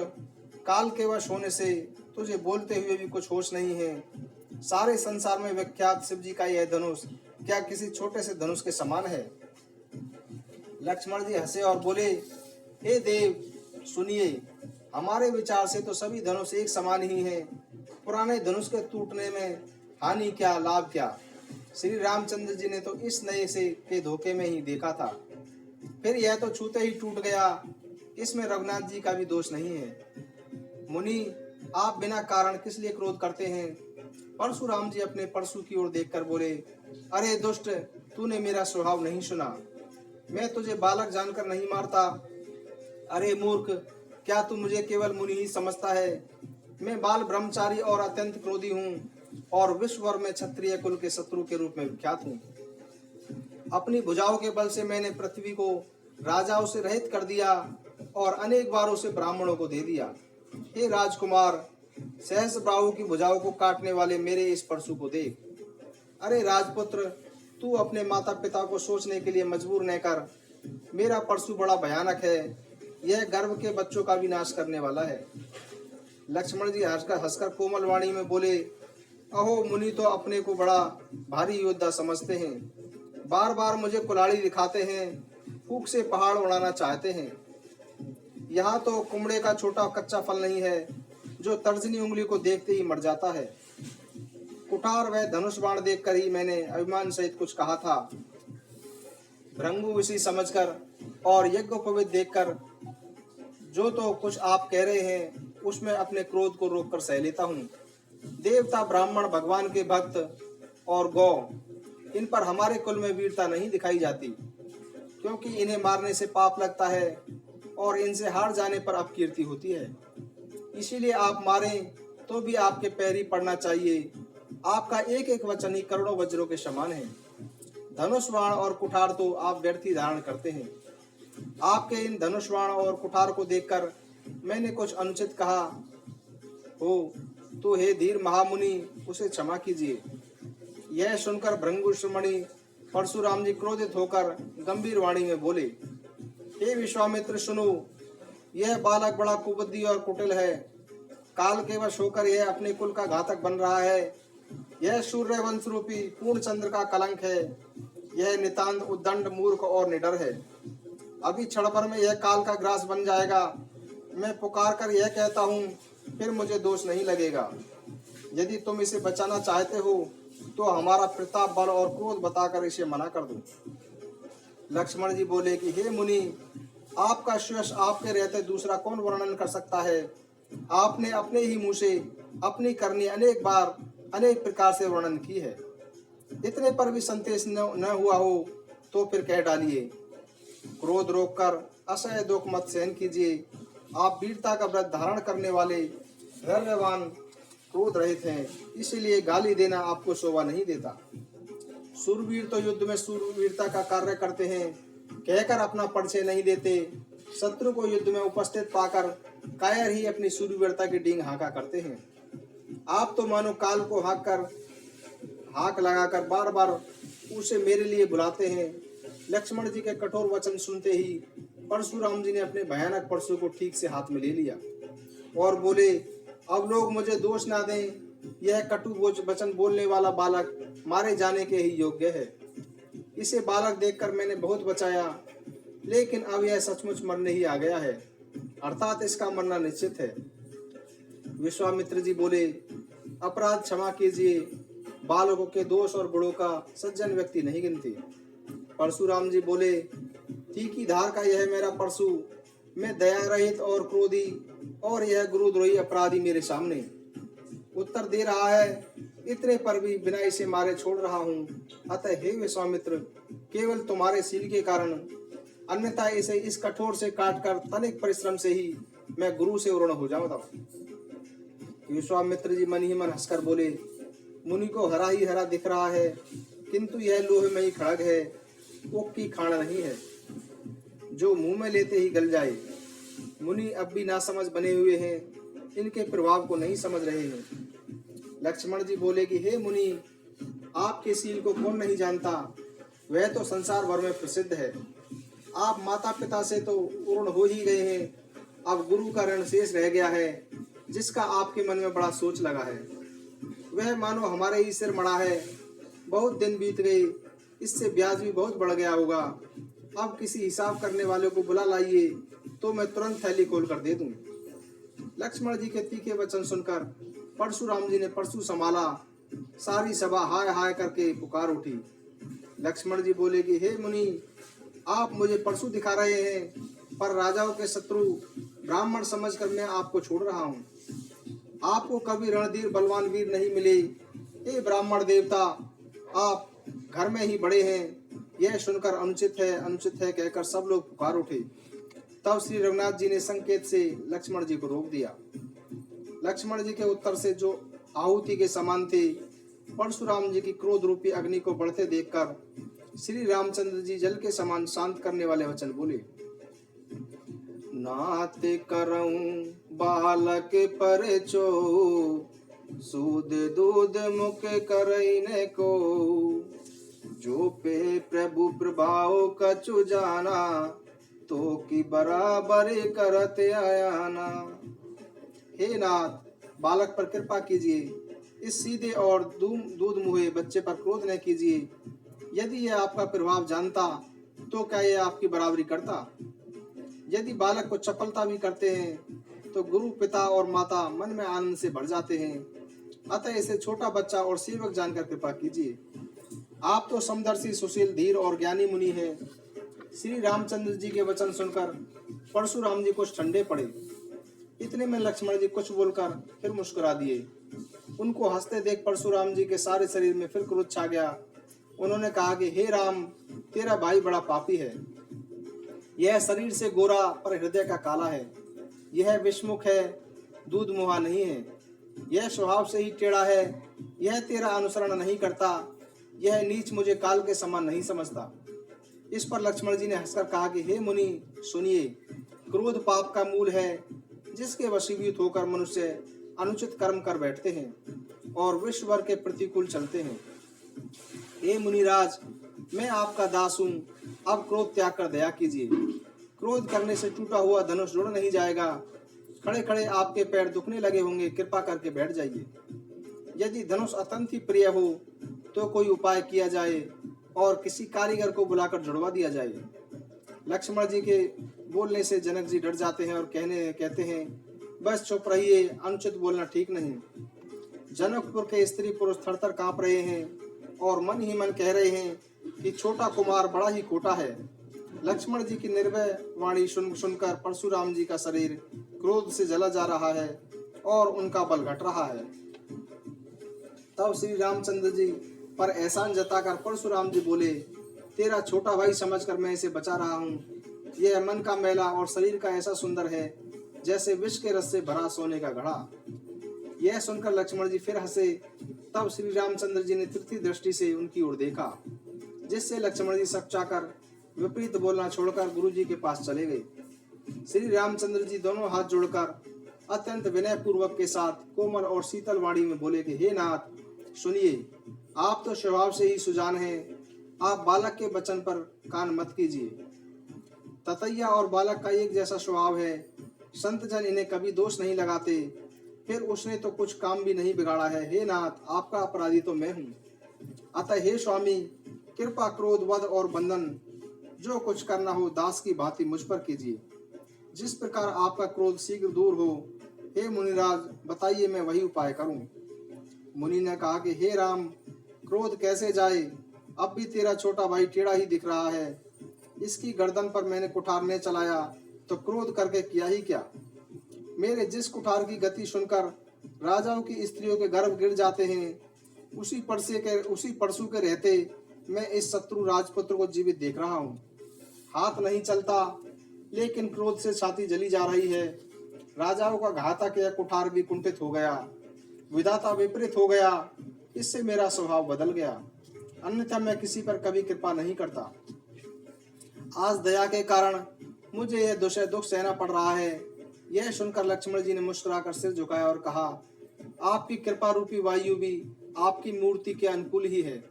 काल के वश होने से तुझे बोलते हुए भी कुछ होश नहीं है। सारे संसार में विख्यात शिव जी का यह धनुष क्या किसी छोटे से धनुष के समान है? लक्ष्मण जी हंसे और बोले, हे देव सुनिए, हमारे विचार से तो सभी धनुष एक समान ही हैं। पुराने धनुष के टूटने में हानि क्या, लाभ क्या? श्री रामचंद्र जी ने तो इस नए से के धोखे में ही देखा था। फिर यह तो छूते ही टूट गया, इसमें रघुनाथ जी का भी दोष नहीं है। मुनि, आप बिना कारण किस लिए क्रोध करते हैं? परशुराम जी अपने परशु की ओर देखकर बोले, अरे दुष्ट, तूने मेरा स्वभाव नहीं सुना। मैं तुझे बालक जानकर नहीं मारता। अरे मूर्ख, क्या तू मुझे केवल मुनि ही समझता है? मैं बाल ब्रह्मचारी और अत्यंत क्रोधी हूँ और विश्वभर में क्षत्रिय कुल के शत्रु के रूप में विख्यात हूँ। अपनी भुजाओं के बल से मैंने पृथ्वी को राजाओं से रहित कर दिया और अनेक बार उसे ब्राह्मणों को दे दिया। हे राजकुमार, सहस्र बाहु की भुजाओं को काटने वाले मेरे इस परशु को देख। अरे राजपुत्र, तू अपने माता पिता को सोचने के लिए मजबूर न कर। मेरा परशु बड़ा भयानक है, यह गर्भ के बच्चों का विनाश करने वाला है। लक्ष्मण जी हंसकर कोमल वाणी में बोले, अहो मुनि तो अपने को बड़ा भारी योद्धा समझते हैं, बार बार मुझे कुल्हाड़ी दिखाते हैं, फूंक से पहाड़ उड़ाना चाहते हैं। यहाँ तो कुमड़े का छोटा कच्चा फल नहीं है जो तर्जनी उंगली को देखते ही मर जाता है। कुठार व धनुष बाण देखकर ही मैंने अभिमान सहित कुछ कहा था। भृंगु विषय समझकर और यज्ञोपवीत देखकर जो तो कुछ आप कह रहे हैं उसमें अपने क्रोध को रोककर सह लेता हूँ। देवता, ब्राह्मण, भगवान के भक्त और गौ, इन पर हमारे कुल में वीरता नहीं दिखाई जाती, क्योंकि इन्हें मारने से पाप लगता है और इनसे हार जाने पर अपकीर्ति होती है। इसीलिए आप मारें तो भी आपके पैर ही पड़ना चाहिए। आपका एक एक वचन ही करोड़ों वज्रों के समान है। धनुष बाण और कुठार तो आप व्यर्थ ही धारण करते हैं। आपके इन धनुष बाण और कुठार को देखकर मैंने कुछ अनुचित कहा हो तो हे धीर महामुनि उसे क्षमा कीजिए। यह सुनकर भृंगुश्रमणि परशुराम जी क्रोधित होकर गंभीर वाणी में बोले, हे विश्वामित्र सुनो, यह बालक बड़ा कुबुद्धि और कुटिल है। काल के वश होकर यह अपने कुल का घातक बन रहा है। यह सूर्य वंश रूपी पूर्ण चंद्र का कलंक है। यह नितांत उद्दंड मूर्ख और निडर है। अभी क्षण भर में यह काल का ग्रास बन जाएगा। मैं पुकार कर यह कहता हूँ, फिर मुझे दोष नहीं लगेगा। यदि तुम इसे बचाना चाहते हो तो हमारा प्रताप बल और क्रोध बताकर इसे मना कर दो। लक्ष्मण जी बोले कि हे मुनि, आपका यश आपके रहते दूसरा कौन वर्णन कर सकता है। आपने अपने ही मुंह से अपनी करनी अनेक बार अनेक प्रकार से वर्णन की है। इतने पर भी संदेश न हुआ हो तो फिर कह डालिए। क्रोध रोककर असह्य दुख मत सहन कीजिए। आप वीरता का व्रत धारण करने वाले धैर्यवान क्रोध रहित हैं, इसीलिए गाली देना आपको शोभा नहीं देता। सूरवीर तो युद्ध में सूरवीरता का कार्य करते हैं, कहकर अपना परिचय नहीं देते। शत्रु को युद्ध में उपस्थित पाकर कायर ही अपनी सूरवीरता की डींग हाँका करते हैं। आप तो मानो काल को हाक लगाकर बार बार उसे मेरे लिए बुलाते हैं। लक्ष्मण जी के कठोर वचन सुनते ही परशुराम जी ने अपने भयानक परशु को ठीक से हाथ में ले लिया और बोले, अब लोग मुझे दोष ना दें। यह कटु वचन बोलने वाला बालक मारे जाने के ही योग्य है। इसे बालक देखकर मैंने बहुत बचाया, लेकिन अब यह सचमुच मरने ही आ गया है, अर्थात इसका मरना निश्चित है। विश्वामित्र जी बोले, अपराध क्षमा कीजिए। बालकों के दोष और गुणों का सज्जन व्यक्ति नहीं गिनती। परशुराम जी बोले, तीखी धार का यह मेरा परशु, मैं दया रहित और क्रोधी और यह गुरुद्रोही अपराधी मेरे सामने उत्तर दे रहा है। इतने पर भी बिना इसे मारे छोड़ रहा हूँ। अतः हे विश्वामित्र, केवल तुम्हारे शील के कारण, अन्यथा इसे इस कठोर से काटकर तनिक परिश्रम से ही मैं गुरु से ऋण हो जाऊंगा। विश्वामित्र जी मन ही मन हंसकर बोले, मुनि को हरा ही हरा दिख रहा है, किंतु यह लोहमयी खड़ग है, ओक की खाण नहीं है जो मुंह में लेते ही गल जाए। मुनि अब भी नासमझ बने हुए हैं, इनके प्रभाव को नहीं समझ रहे हैं। लक्ष्मण जी बोले कि हे मुनि, आपके शील को कौन नहीं जानता, वह तो संसार भर में प्रसिद्ध है। आप माता पिता से तो ऋण हो ही गए हैं, अब गुरु का ऋण शेष रह गया है, जिसका आपके मन में बड़ा सोच लगा है। वह मानो हमारे ही सिर मड़ा है। बहुत दिन बीत गए, इससे ब्याज भी बहुत बढ़ गया होगा। अब किसी हिसाब करने वाले को बुला लाइए तो मैं तुरंत थैली खोल कर दे दूं। लक्ष्मण जी के तीखे वचन सुनकर परशुराम जी ने परशु संभाला। सारी सभा हाय हाय करके पुकार उठी। लक्ष्मण जी बोले कि हे मुनि, आप मुझे परशु दिखा रहे हैं, पर राजाओं के शत्रु ब्राह्मण समझकर मैं आपको छोड़ रहा हूँ। आपको कभी रणधीर बलवान वीर नहीं मिले। हे ब्राह्मण देवता, आप घर में ही बड़े हैं। यह सुनकर अनुचित है कहकर सब लोग पुकार उठे। तब श्री रघुनाथ जी ने संकेत से लक्ष्मण जी को रोक दिया। लक्ष्मण जी के उत्तर से जो आहुति के समान थे, परशुराम जी की क्रोध रूपी अग्नि को बढ़ते देखकर श्री रामचंद्र जी जल के समान शांत करने वाले वचन बोले, नात करऊं बालक पर चो, सूद दूध मुख करैने को, जो पे प्रभु प्रभाव कछु जाना, तो की बराबर करत आयाना। हे नाथ, बालक पर कृपा कीजिए। इस सीधे और दूध मुहे बच्चे पर क्रोध न कीजिए। यदि यह आपका प्रभाव जानता तो क्या यह आपकी बराबरी करता। यदि बालक को चपलता भी करते हैं तो गुरु पिता और माता मन में आनंद से भर जाते हैं। अतः इसे छोटा बच्चा और सेवक जानकर कृपा कीजिए। आप तो समदर्शी, सुशील, धीर और ज्ञानी मुनि हैं। श्री रामचंद्र जी के वचन सुनकर परशुराम जी कुछ ठंडे पड़े। इतने में लक्ष्मण जी कुछ बोलकर फिर मुस्कुरा दिए। उनको हंसते देख परशुराम जी के सारे शरीर में फिर क्रोध छा गया। उन्होंने कहा कि हे राम, तेरा भाई बड़ा पापी है। यह शरीर से गोरा पर हृदय का काला है। यह विषमुख है, दूध मुहा नहीं है। यह स्वभाव से ही टेढ़ा है। यह तेरा अनुसरण नहीं करता। यह नीच मुझे काल के समान नहीं समझता। इस पर लक्ष्मण जी ने हंसकर कहा कि हे मुनि सुनिए, क्रोध पाप का मूल है, जिसके वशीभूत होकर मनुष्य अनुचित कर्म कर बैठते हैं और विश्व भर के प्रतिकूल चलते हैं। हे मुनिराज, मैं आपका दास हूँ, अब क्रोध त्याग कर दया कीजिए। क्रोध करने से टूटा हुआ धनुष जुड़ नहीं जाएगा। खड़े खड़े आपके पैर दुखने लगे होंगे, कृपा करके बैठ जाइए। यदि धनुष अत्यंत ही प्रिय हो तो कोई उपाय किया जाए और किसी कारीगर को बुलाकर जुड़वा दिया जाए। लक्ष्मण जी के बोलने से जनक जी डर जाते हैं और कहते हैं, बस चुप रहिए, अनुचित बोलना ठीक नहीं। जनकपुर के स्त्री पुरुष थरथर कांप रहे हैं और मन ही मन कह रहे हैं कि छोटा कुमार बड़ा ही खोटा है। लक्ष्मण जी की निर्भय वाणी सुनकर परशुराम जी का शरीर क्रोध से जला जा रहा है और उनका बल घट रहा है। तब श्री रामचंद्र जी पर एहसान जताकर परशुराम जी बोले, तेरा छोटा भाई समझकर मैं इसे बचा रहा हूँ। यह मन का मैला और शरीर का ऐसा सुंदर है जैसे विष के रस से भरा सोने का घड़ा। यह सुनकर लक्ष्मण जी फिर हंसे। तब श्री रामचंद्र जी ने तृतीय दृष्टि से उनकी ओर देखा, जिससे लक्ष्मण जी सकचाकर विपरीत बोलना छोड़कर गुरु जी के पास चले गए। श्री रामचंद्र जी दोनों हाथ जोड़कर अत्यंत विनय पूर्वक के साथ कोमल और शीतल वाणी में बोले कि हे नाथ सुनिए, आप तो स्वभाव से ही सुजान हैं, आप बालक के वचन पर कान मत कीजिए। ततैया और बालक का एक जैसा स्वभाव है, संत जन इन्हें कभी दोष नहीं लगाते, फिर उसने तो कुछ काम भी नहीं बिगाड़ा है। हे नाथ, आपका अपराधी तो मैं हूँ। अतः हे स्वामी, कृपा क्रोध वध और बंधन जो कुछ करना हो दास की भांति मुझ पर कीजिए। जिस प्रकार आपका क्रोध शीघ्र दूर हो, हे मुनिराज बताइए, मैं वही उपाय करूं। मुनि ने कहा कि हे राम, क्रोध कैसे जाए, अब भी तेरा छोटा भाई टेढ़ा ही दिख रहा है। इसकी गर्दन पर मैंने कुठार ने चलाया तो क्रोध करके किया ही क्या। मेरे जिस कुठार की गति सुनकर राजाओं की स्त्रियों के गर्भ गिर जाते हैं, उसी परसू के रहते मैं इस शत्रु राजपुत्र को जीवित देख रहा हूँ। हाथ नहीं चलता, लेकिन क्रोध से छाती जली जा रही है। राजाओं का घातक यह कुठार भी कुंठित हो गया, विधाता विपरीत हो गया, इससे मेरा स्वभाव बदल गया, अन्यथा मैं किसी पर कभी कृपा नहीं करता। आज दया के कारण मुझे यह दुख सहना पड़ रहा है। यह सुनकर लक्ष्मण जी ने मुस्कुराकर सिर झुकाया और कहा, आपकी कृपा रूपी वायु भी आपकी मूर्ति के अनुकूल ही है।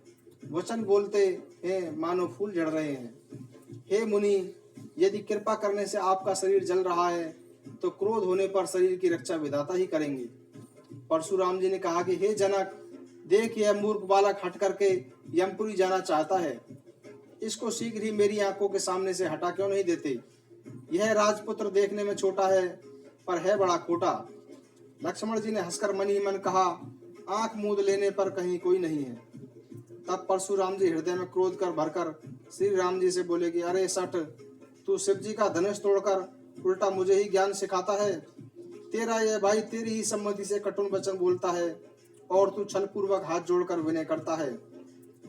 वचन बोलते हैं मानो फूल झड़ रहे हैं। हे मुनि, यदि कृपा करने से आपका शरीर जल रहा है तो क्रोध होने पर शरीर की रक्षा विधाता ही करेंगे। परशुराम जी ने कहा कि हे जनक, देख यह मूर्ख बालक हट करके यमपुरी जाना चाहता है। इसको शीघ्र ही मेरी आंखों के सामने से हटा क्यों नहीं देते। यह राजपुत्र देखने में छोटा है पर है बड़ा खोटा। लक्ष्मण जी ने हंसकर मन ही मन कहा, आंख मूंद लेने पर कहीं कोई नहीं है। तब परशुराम जी हृदय में क्रोध कर भरकर श्री राम जी से बोले कि अरे सठ, तू शिव जी का धनुष तोड़कर उल्टा मुझे ही ज्ञान सिखाता है। तेरा यह भाई तेरी ही सम्मति से कटुन वचन बोलता है और तू छल पूर्वक हाथ जोड़कर विनय करता है।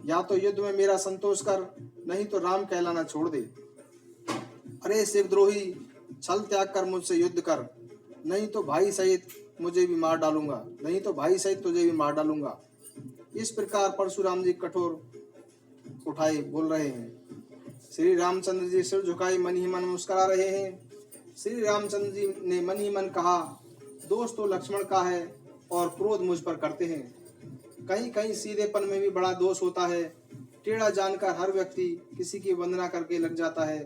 या तो युद्ध में मेरा संतोष कर, नहीं तो राम कहलाना छोड़ दे। अरे शिवद्रोही, छल त्याग कर मुझसे युद्ध कर, नहीं तो भाई सहित मुझे भी मार डालूंगा, नहीं तो भाई सहित तुझे भी मार डालूंगा। इस प्रकार परशुराम जी कठोर उठाए बोल रहे हैं। श्री रामचंद्र जी सिर झुकाए मन ही मन मुस्कुरा रहे हैं। श्री रामचंद्र जी ने मन ही मन कहा, दोष तो लक्ष्मण का है और क्रोध मुझ पर करते हैं। कहीं कहीं सीधेपन में भी बड़ा दोष होता है। टेढ़ा जानकर हर व्यक्ति किसी की वंदना करके लग जाता है।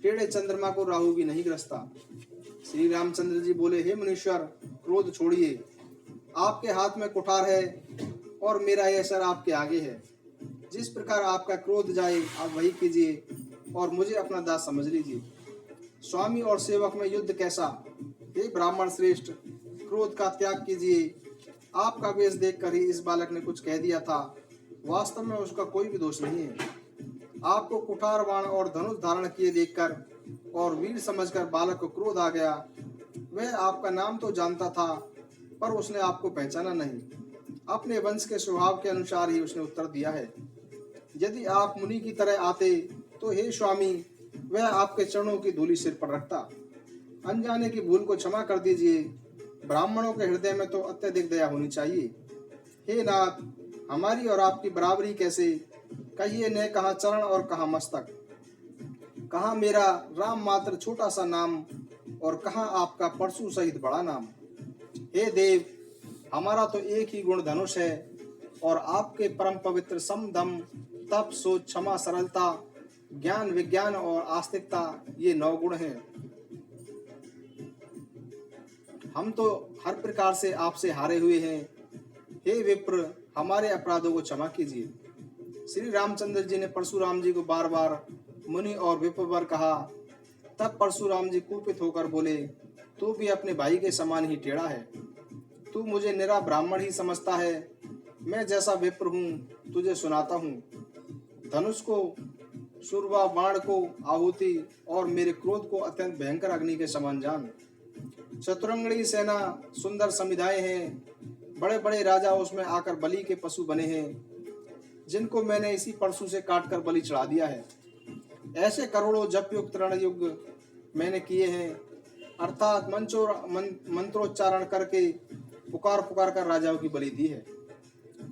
टेढ़े चंद्रमा को राहु भी नहीं ग्रसता। श्री रामचंद्र जी बोले, हे मुनीश्वर, क्रोध छोड़िए। आपके हाथ में कुठार है और मेरा यह सर आपके आगे है। जिस प्रकार आपका क्रोध जाए आप वही कीजिए और मुझे अपना दास समझ लीजिए। स्वामी और सेवक में युद्ध कैसा। हे ब्राह्मण श्रेष्ठ, क्रोध का त्याग कीजिए। आपका वेश देखकर ही इस बालक ने कुछ कह दिया था, वास्तव में उसका कोई भी दोष नहीं है। आपको कुठार बाण और धनुष धारण किए देखकर और वीर समझकर बालक को क्रोध आ गया। वह आपका नाम तो जानता था पर उसने आपको पहचाना नहीं। अपने वंश के स्वभाव के अनुसार ही उसने उत्तर दिया है। यदि आप मुनि की तरह आते तो हे स्वामी, वह आपके चरणों की धूलि सिर पर रखता। अनजाने की भूल को क्षमा कर दीजिए। ब्राह्मणों के हृदय में तो अत्यधिक दया होनी चाहिए। हे नाथ, हमारी और आपकी बराबरी कैसे? कहिए न कहाँ चरण और कहाँ मस्तक, कहाँ मेरा राम मात्र छोटा सा नाम और कहाँ आपका परशु सहित बड़ा नाम। हे देव, हमारा तो एक ही गुण धनुष है और आपके परम पवित्र सम दम तप सोच क्षमा सरलता ज्ञान विज्ञान और आस्तिकता, ये 9 गुण हैं। हम तो हर प्रकार से आपसे हारे हुए हैं। हे विप्र, हमारे अपराधों को क्षमा कीजिए। श्री रामचंद्र जी ने परशुराम जी को बार बार मुनि और विप्रवर कहा। तब परशुराम जी कुपित होकर बोले, तू भी अपने भाई के समान ही टेढ़ा है। तू मुझे निरा ब्राह्मण ही समझता है। मैं जैसा विप्र हूँ तुझे सुनाता हूँ। धनुष को, शूरवा बाण को आहुति और मेरे क्रोध को अत्यंत भयंकर अग्नि के समान जान। चतुरंगणी सेना सुंदर समुदाय हैं, बड़े बड़े राजा उसमें आकर बलि के पशु बने हैं, जिनको मैंने इसी परशु से काटकर बलि चढ़ा दिया है। ऐसे करोड़ों जप युक्त रणयुग मैंने किए हैं, अर्थात मंत्रोच्चारण करके पुकार पुकार कर राजाओं की बलि दी है।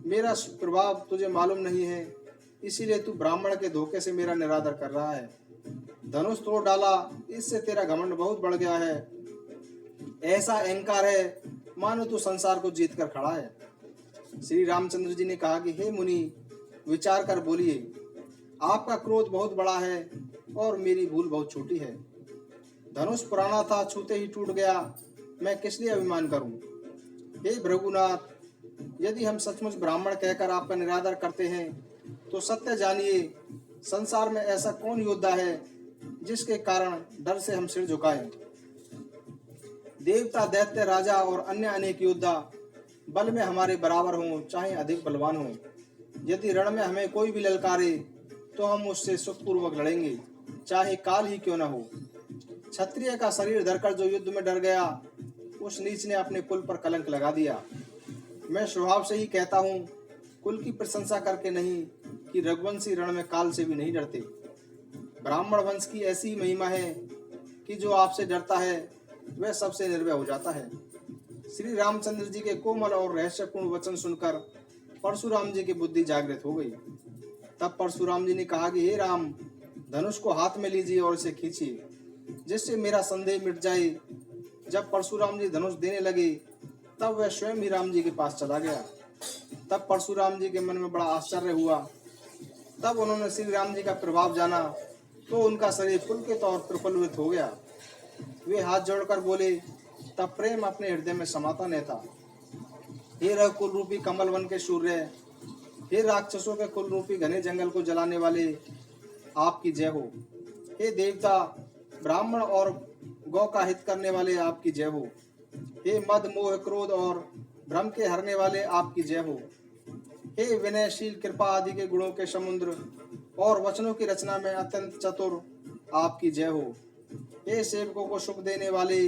मेरा प्रभाव तुझे मालूम नहीं है, इसीलिए तू ब्राह्मण के धोखे से मेरा निरादर कर रहा है। धनुष तोड़ डाला, इससे तेरा घमंड बहुत बढ़ गया है। ऐसा अहंकार है मानो तू संसार को जीत कर खड़ा है। श्री रामचंद्र जी ने कहा कि हे मुनि, विचार कर बोलिए। आपका क्रोध बहुत बड़ा है और मेरी भूल बहुत छोटी है। धनुष पुराना था, छूते ही टूट गया, मैं किस लिए अभिमान करूं? हे भृगुनाथ, यदि हम सचमुच ब्राह्मण कहकर आपका निरादर करते हैं तो सत्य जानिए, संसार में ऐसा कौन योद्धा है जिसके कारण डर से हम सिर झुकाएं। देवता, दैत्य, राजा और अन्य अनेक योद्धा बल में हमारे बराबर हों, चाहे अधिक बलवान हों। यदि रण में हमें कोई भी ललकारे तो हम उससे सुखपूर्वक लड़ेंगे, चाहे काल ही क्यों न हो। क्षत्रिय का शरीर धरकर जो युद्ध में डर गया, उस नीच ने अपने कुल पर कलंक लगा दिया। मैं स्वभाव से ही कहता हूँ, कुल की प्रशंसा करके नहीं, कि रघुवंशी रण में काल से भी नहीं डरते। ब्राह्मण वंश की ऐसी महिमा है कि जो आपसे डरता है वह सबसे निर्भय हो जाता है। श्री रामचंद्र जी के कोमल और रहस्यपूर्ण वचन सुनकर परशुराम जी की बुद्धि जागृत हो गई। तब परशुराम जी ने कहा कि हे राम, धनुष को हाथ में लीजिए और इसे खींचिए, जिससे मेरा संदेह मिट जाए। जब परशुराम जी धनुष देने लगे तब वह स्वयं ही राम जी के पास चला गया। तब परशुराम जी के मन में बड़ा आश्चर्य हुआ। तब उन्होंने श्री राम जी का प्रभाव जाना तो उनका शरीर पुलकित और प्रफुल्लित हो गया। वे हाथ जोड़कर बोले, तब प्रेम अपने हृदय में समाता नहीं था। हे रघुकुल रूपी कमल वन के सूर्य, हे राक्षसों के कुल रूपी घने जंगल को जलाने वाले, आपकी जय हो। हे देवता, ब्राह्मण और गौ का हित करने वाले, आपकी जय हो। हे मद मोह क्रोध और भ्रम के हरने वाले, आपकी जय हो। हे विनयशील कृपा आदि के गुणों के समुद्र और वचनों की रचना में अत्यंत चतुर, आपकी जय हो। हे सेवकों को सुख देने वाले,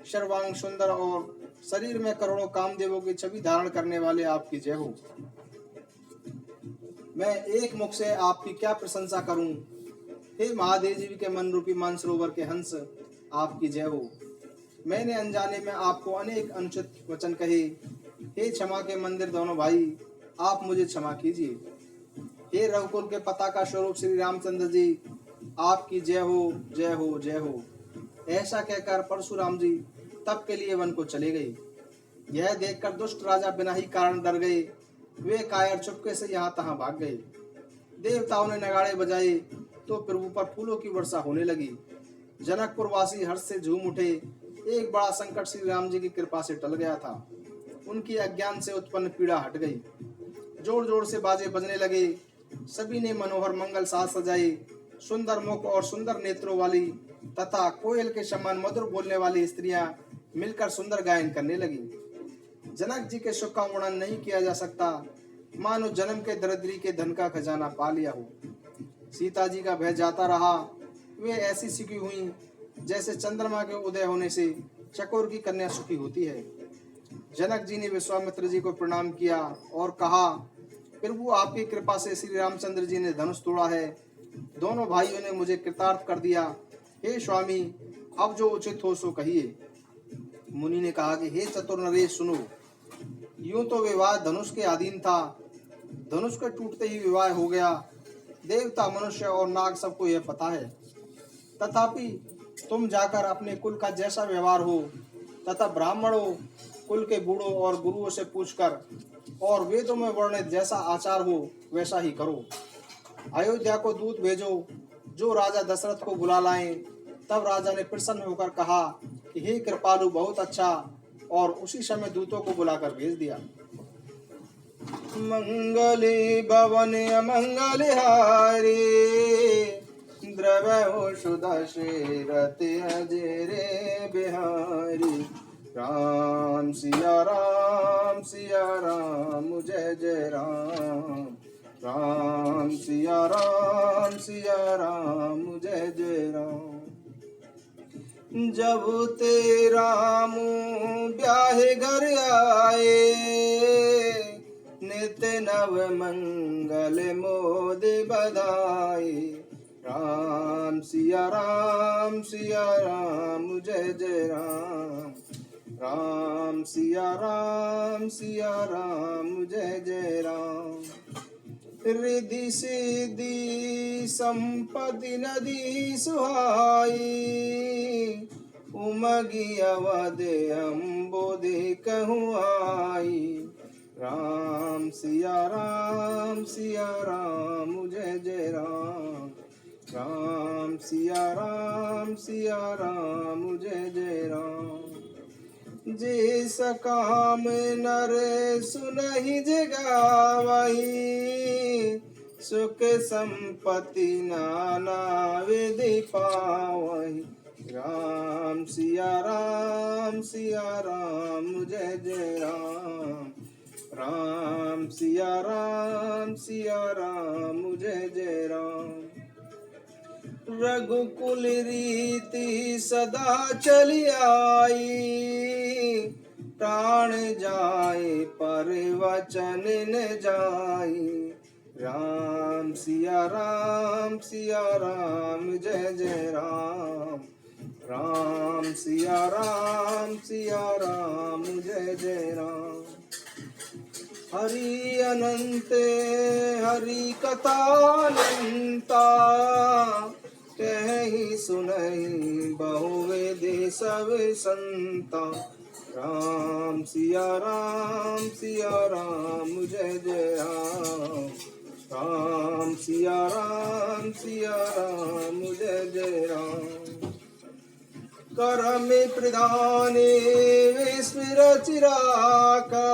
सर्वांग सुंदर और शरीर में करोड़ों कामदेवों की छवि धारण करने वाले, आपकी जय हो। मैं एक मुख से आपकी क्या प्रशंसा करूं। हे महादेव जी के मन रूपी मानसरोवर के हंस, आपकी जय हो। मैंने अनजाने में आपको अनेक अनुचित वचन कहे। हे क्षमा के मंदिर दोनों भाई, आप मुझे क्षमा कीजिए। हे रघुकुल के पताका स्वरूप श्री रामचंद्र जी, आपकी जय हो, जय हो, जय हो। ऐसा कहकर परशुराम जी तब के लिए वन को चले गए। यह देखकर दुष्ट राजा बिना ही कारण डर गए। वे कायर चुपके से यहाँ तहाँ भाग गए। देवताओं ने नगाड़े बजाए तो प्रभु पर फूलों की वर्षा होने लगी। जनकपुर वासी हर्ष से झूम उठे। एक बड़ा संकट श्री राम जी की कृपा से टल गया था। उनकी अज्ञान से उत्पन्न पीड़ा हट गई। जोर जोर से बाजे बजने लगे। सभी ने मनोहर मंगल साज सजाए। सुंदर मुख और सुंदर नेत्रों वाली तथा कोयल के समान मधुर बोलने वाली स्त्रियां मिलकर सुंदर गायन करने लगी। जनक जी के सुख का वर्णन नहीं किया जा सकता, मानो जन्म के दरिद्री के धन का खजाना पा लिया हो। सीता जी का भय जाता रहा। वे ऐसी सुखी हुई जैसे चंद्रमा के उदय होने से चकोर की कन्या सुखी होती है। जनक जी ने विश्वामित्र जी को प्रणाम किया और कहा, प्रभु आपकी कृपा से श्री रामचंद्र जी ने धनुष तोड़ा है। दोनों भाइयों ने मुझे कृतार्थ कर दिया। हे स्वामी, अब जो उचित हो सो कहिए। मुनि ने कहा कि हे चतुर नरेश, सुनो। यूं तो विवाह धनुष के अधीन था, धनुष के टूटते ही विवाह हो गया। देवता, मनुष्य और नाग सबको यह पता है। तथापि तुम जाकर अपने कुल का जैसा व्यवहार हो तथा ब्राह्मणों, कुल के बूढ़ों और गुरुओं से पूछकर और वेदों में वर्णित जैसा आचार हो वैसा ही करो। अयोध्या को दूत भेजो जो राजा दशरथ को बुला लाएं। तब राजा ने प्रसन्न होकर कहा कि हे कृपालु, बहुत अच्छा, और उसी समय दूतों को बुलाकर भेज दिया। मंगले भवन अमंगल हारे, द्रवो सुदशरथ अजरे बिहारी। राम सिया राम जय जय राम। राम सिया राम जय जय राम। जब ते राम ब्याहे घर आए, नित्य नव मंगल मोद बधाई। राम सिया राम जय जय राम। राम सिया राम जय जय राम। रिद्धि सिद्धि संपत्ति नदी सुहाई, उमगी अवध अम्बोधि कहूँ आई। राम सिया राम जय जय राम। राम सिया राम जय जय राम। जे सकाम नर सुनहि जगावही, सुख संपत्ति नाना विधि पावही। राम सिया राम जय जय राम। राम सिया राम जय जय राम। रघुकुल रीति सदा चली आई, प्राण जाए पर वचन न जाई। राम सिया राम जय जय राम। राम सिया राम जय जय राम। हरि अनंत हरि कथानंता, कहीं सुनहि बहुविधि सब संता। राम सिया राम जय जय राम। राम सिया राम जय जय राम। करम प्रधाने विस्मृत चिराका,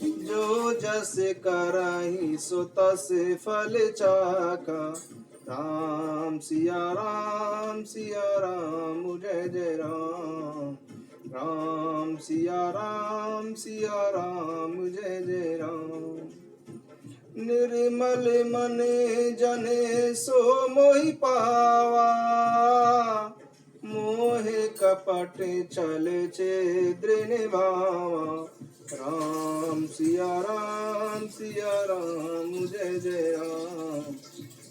जो जस करहि सो तस फल चाका। राम सिया राम जय जय राम। राम सिया राम जय जय राम। निर्मल मन जन सो मोहि पावा, मोह कपट छल छिद्र निभावा। राम सिया राम जय जय राम।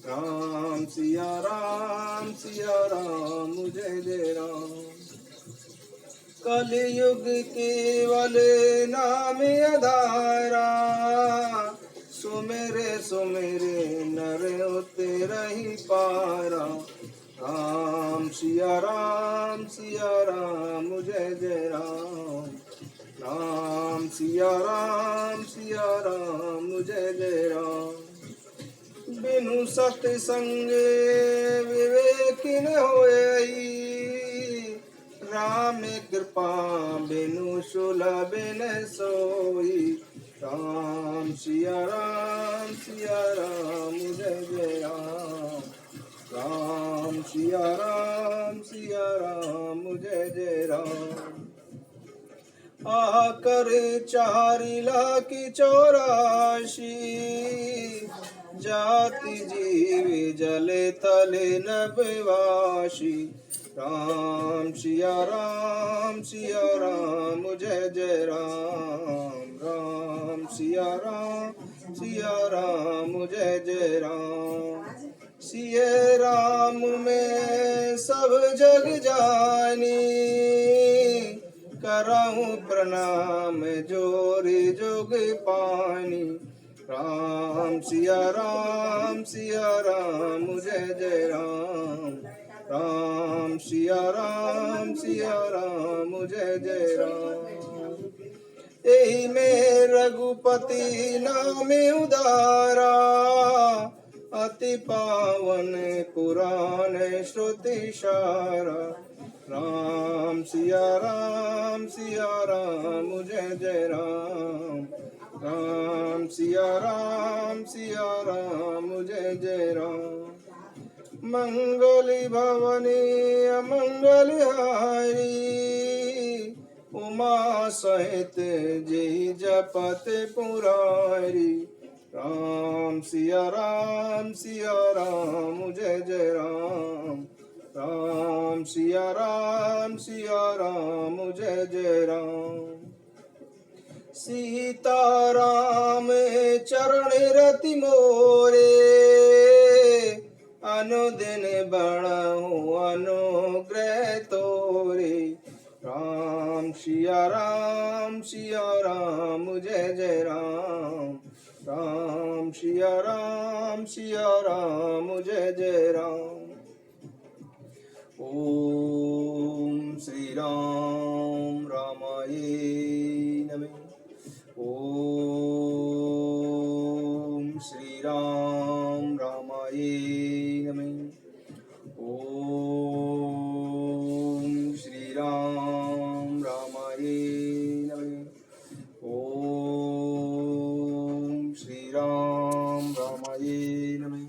राम सिया राम जय जय राम। कलयुग केवल नाम आधारा, सुमेरे नर उतरहि पारा। राम सिया राम जय जय राम। राम सिया राम जय जय राम। बिनु सत्संग विवेक न होई, राम कृपा बिनु सुलभ न सोई। राम सिया राम जय जय राम। राम सिया राम जय जय राम। आकर 4,84,000 जाति जीव जल तल नभवासी। राम सिया राम जय जय राम। राम सिया राम जय जय राम। सिय राम में सब जग जानी, करहूँ प्रणाम जोरि जोग पानी। राम सिया राम जय जय राम। राम सिया राम जय जय राम। एहि में रघुपति नाम उदारा, अति पावन पुराण श्रुति सारा। राम सिया राम जय जय राम। राम सिया राम जय जय राम। मंगली भवनी अमंगल हारी, उमा सहित जय जपत पुरारी। राम सिया राम जय जय राम। राम सिया राम जय जय राम। सीताराम चरण रति मोरे, अनुदिन बढ़ऊ अनुग्रह तोरे। राम सिया राम जय जय राम। राम सिया राम जय जय राम। ओम श्री राम रामाय नमः। ओम श्री राम रामाय नमः। ओम श्री राम रामाय नमः। ओम श्री राम रामाय नमः।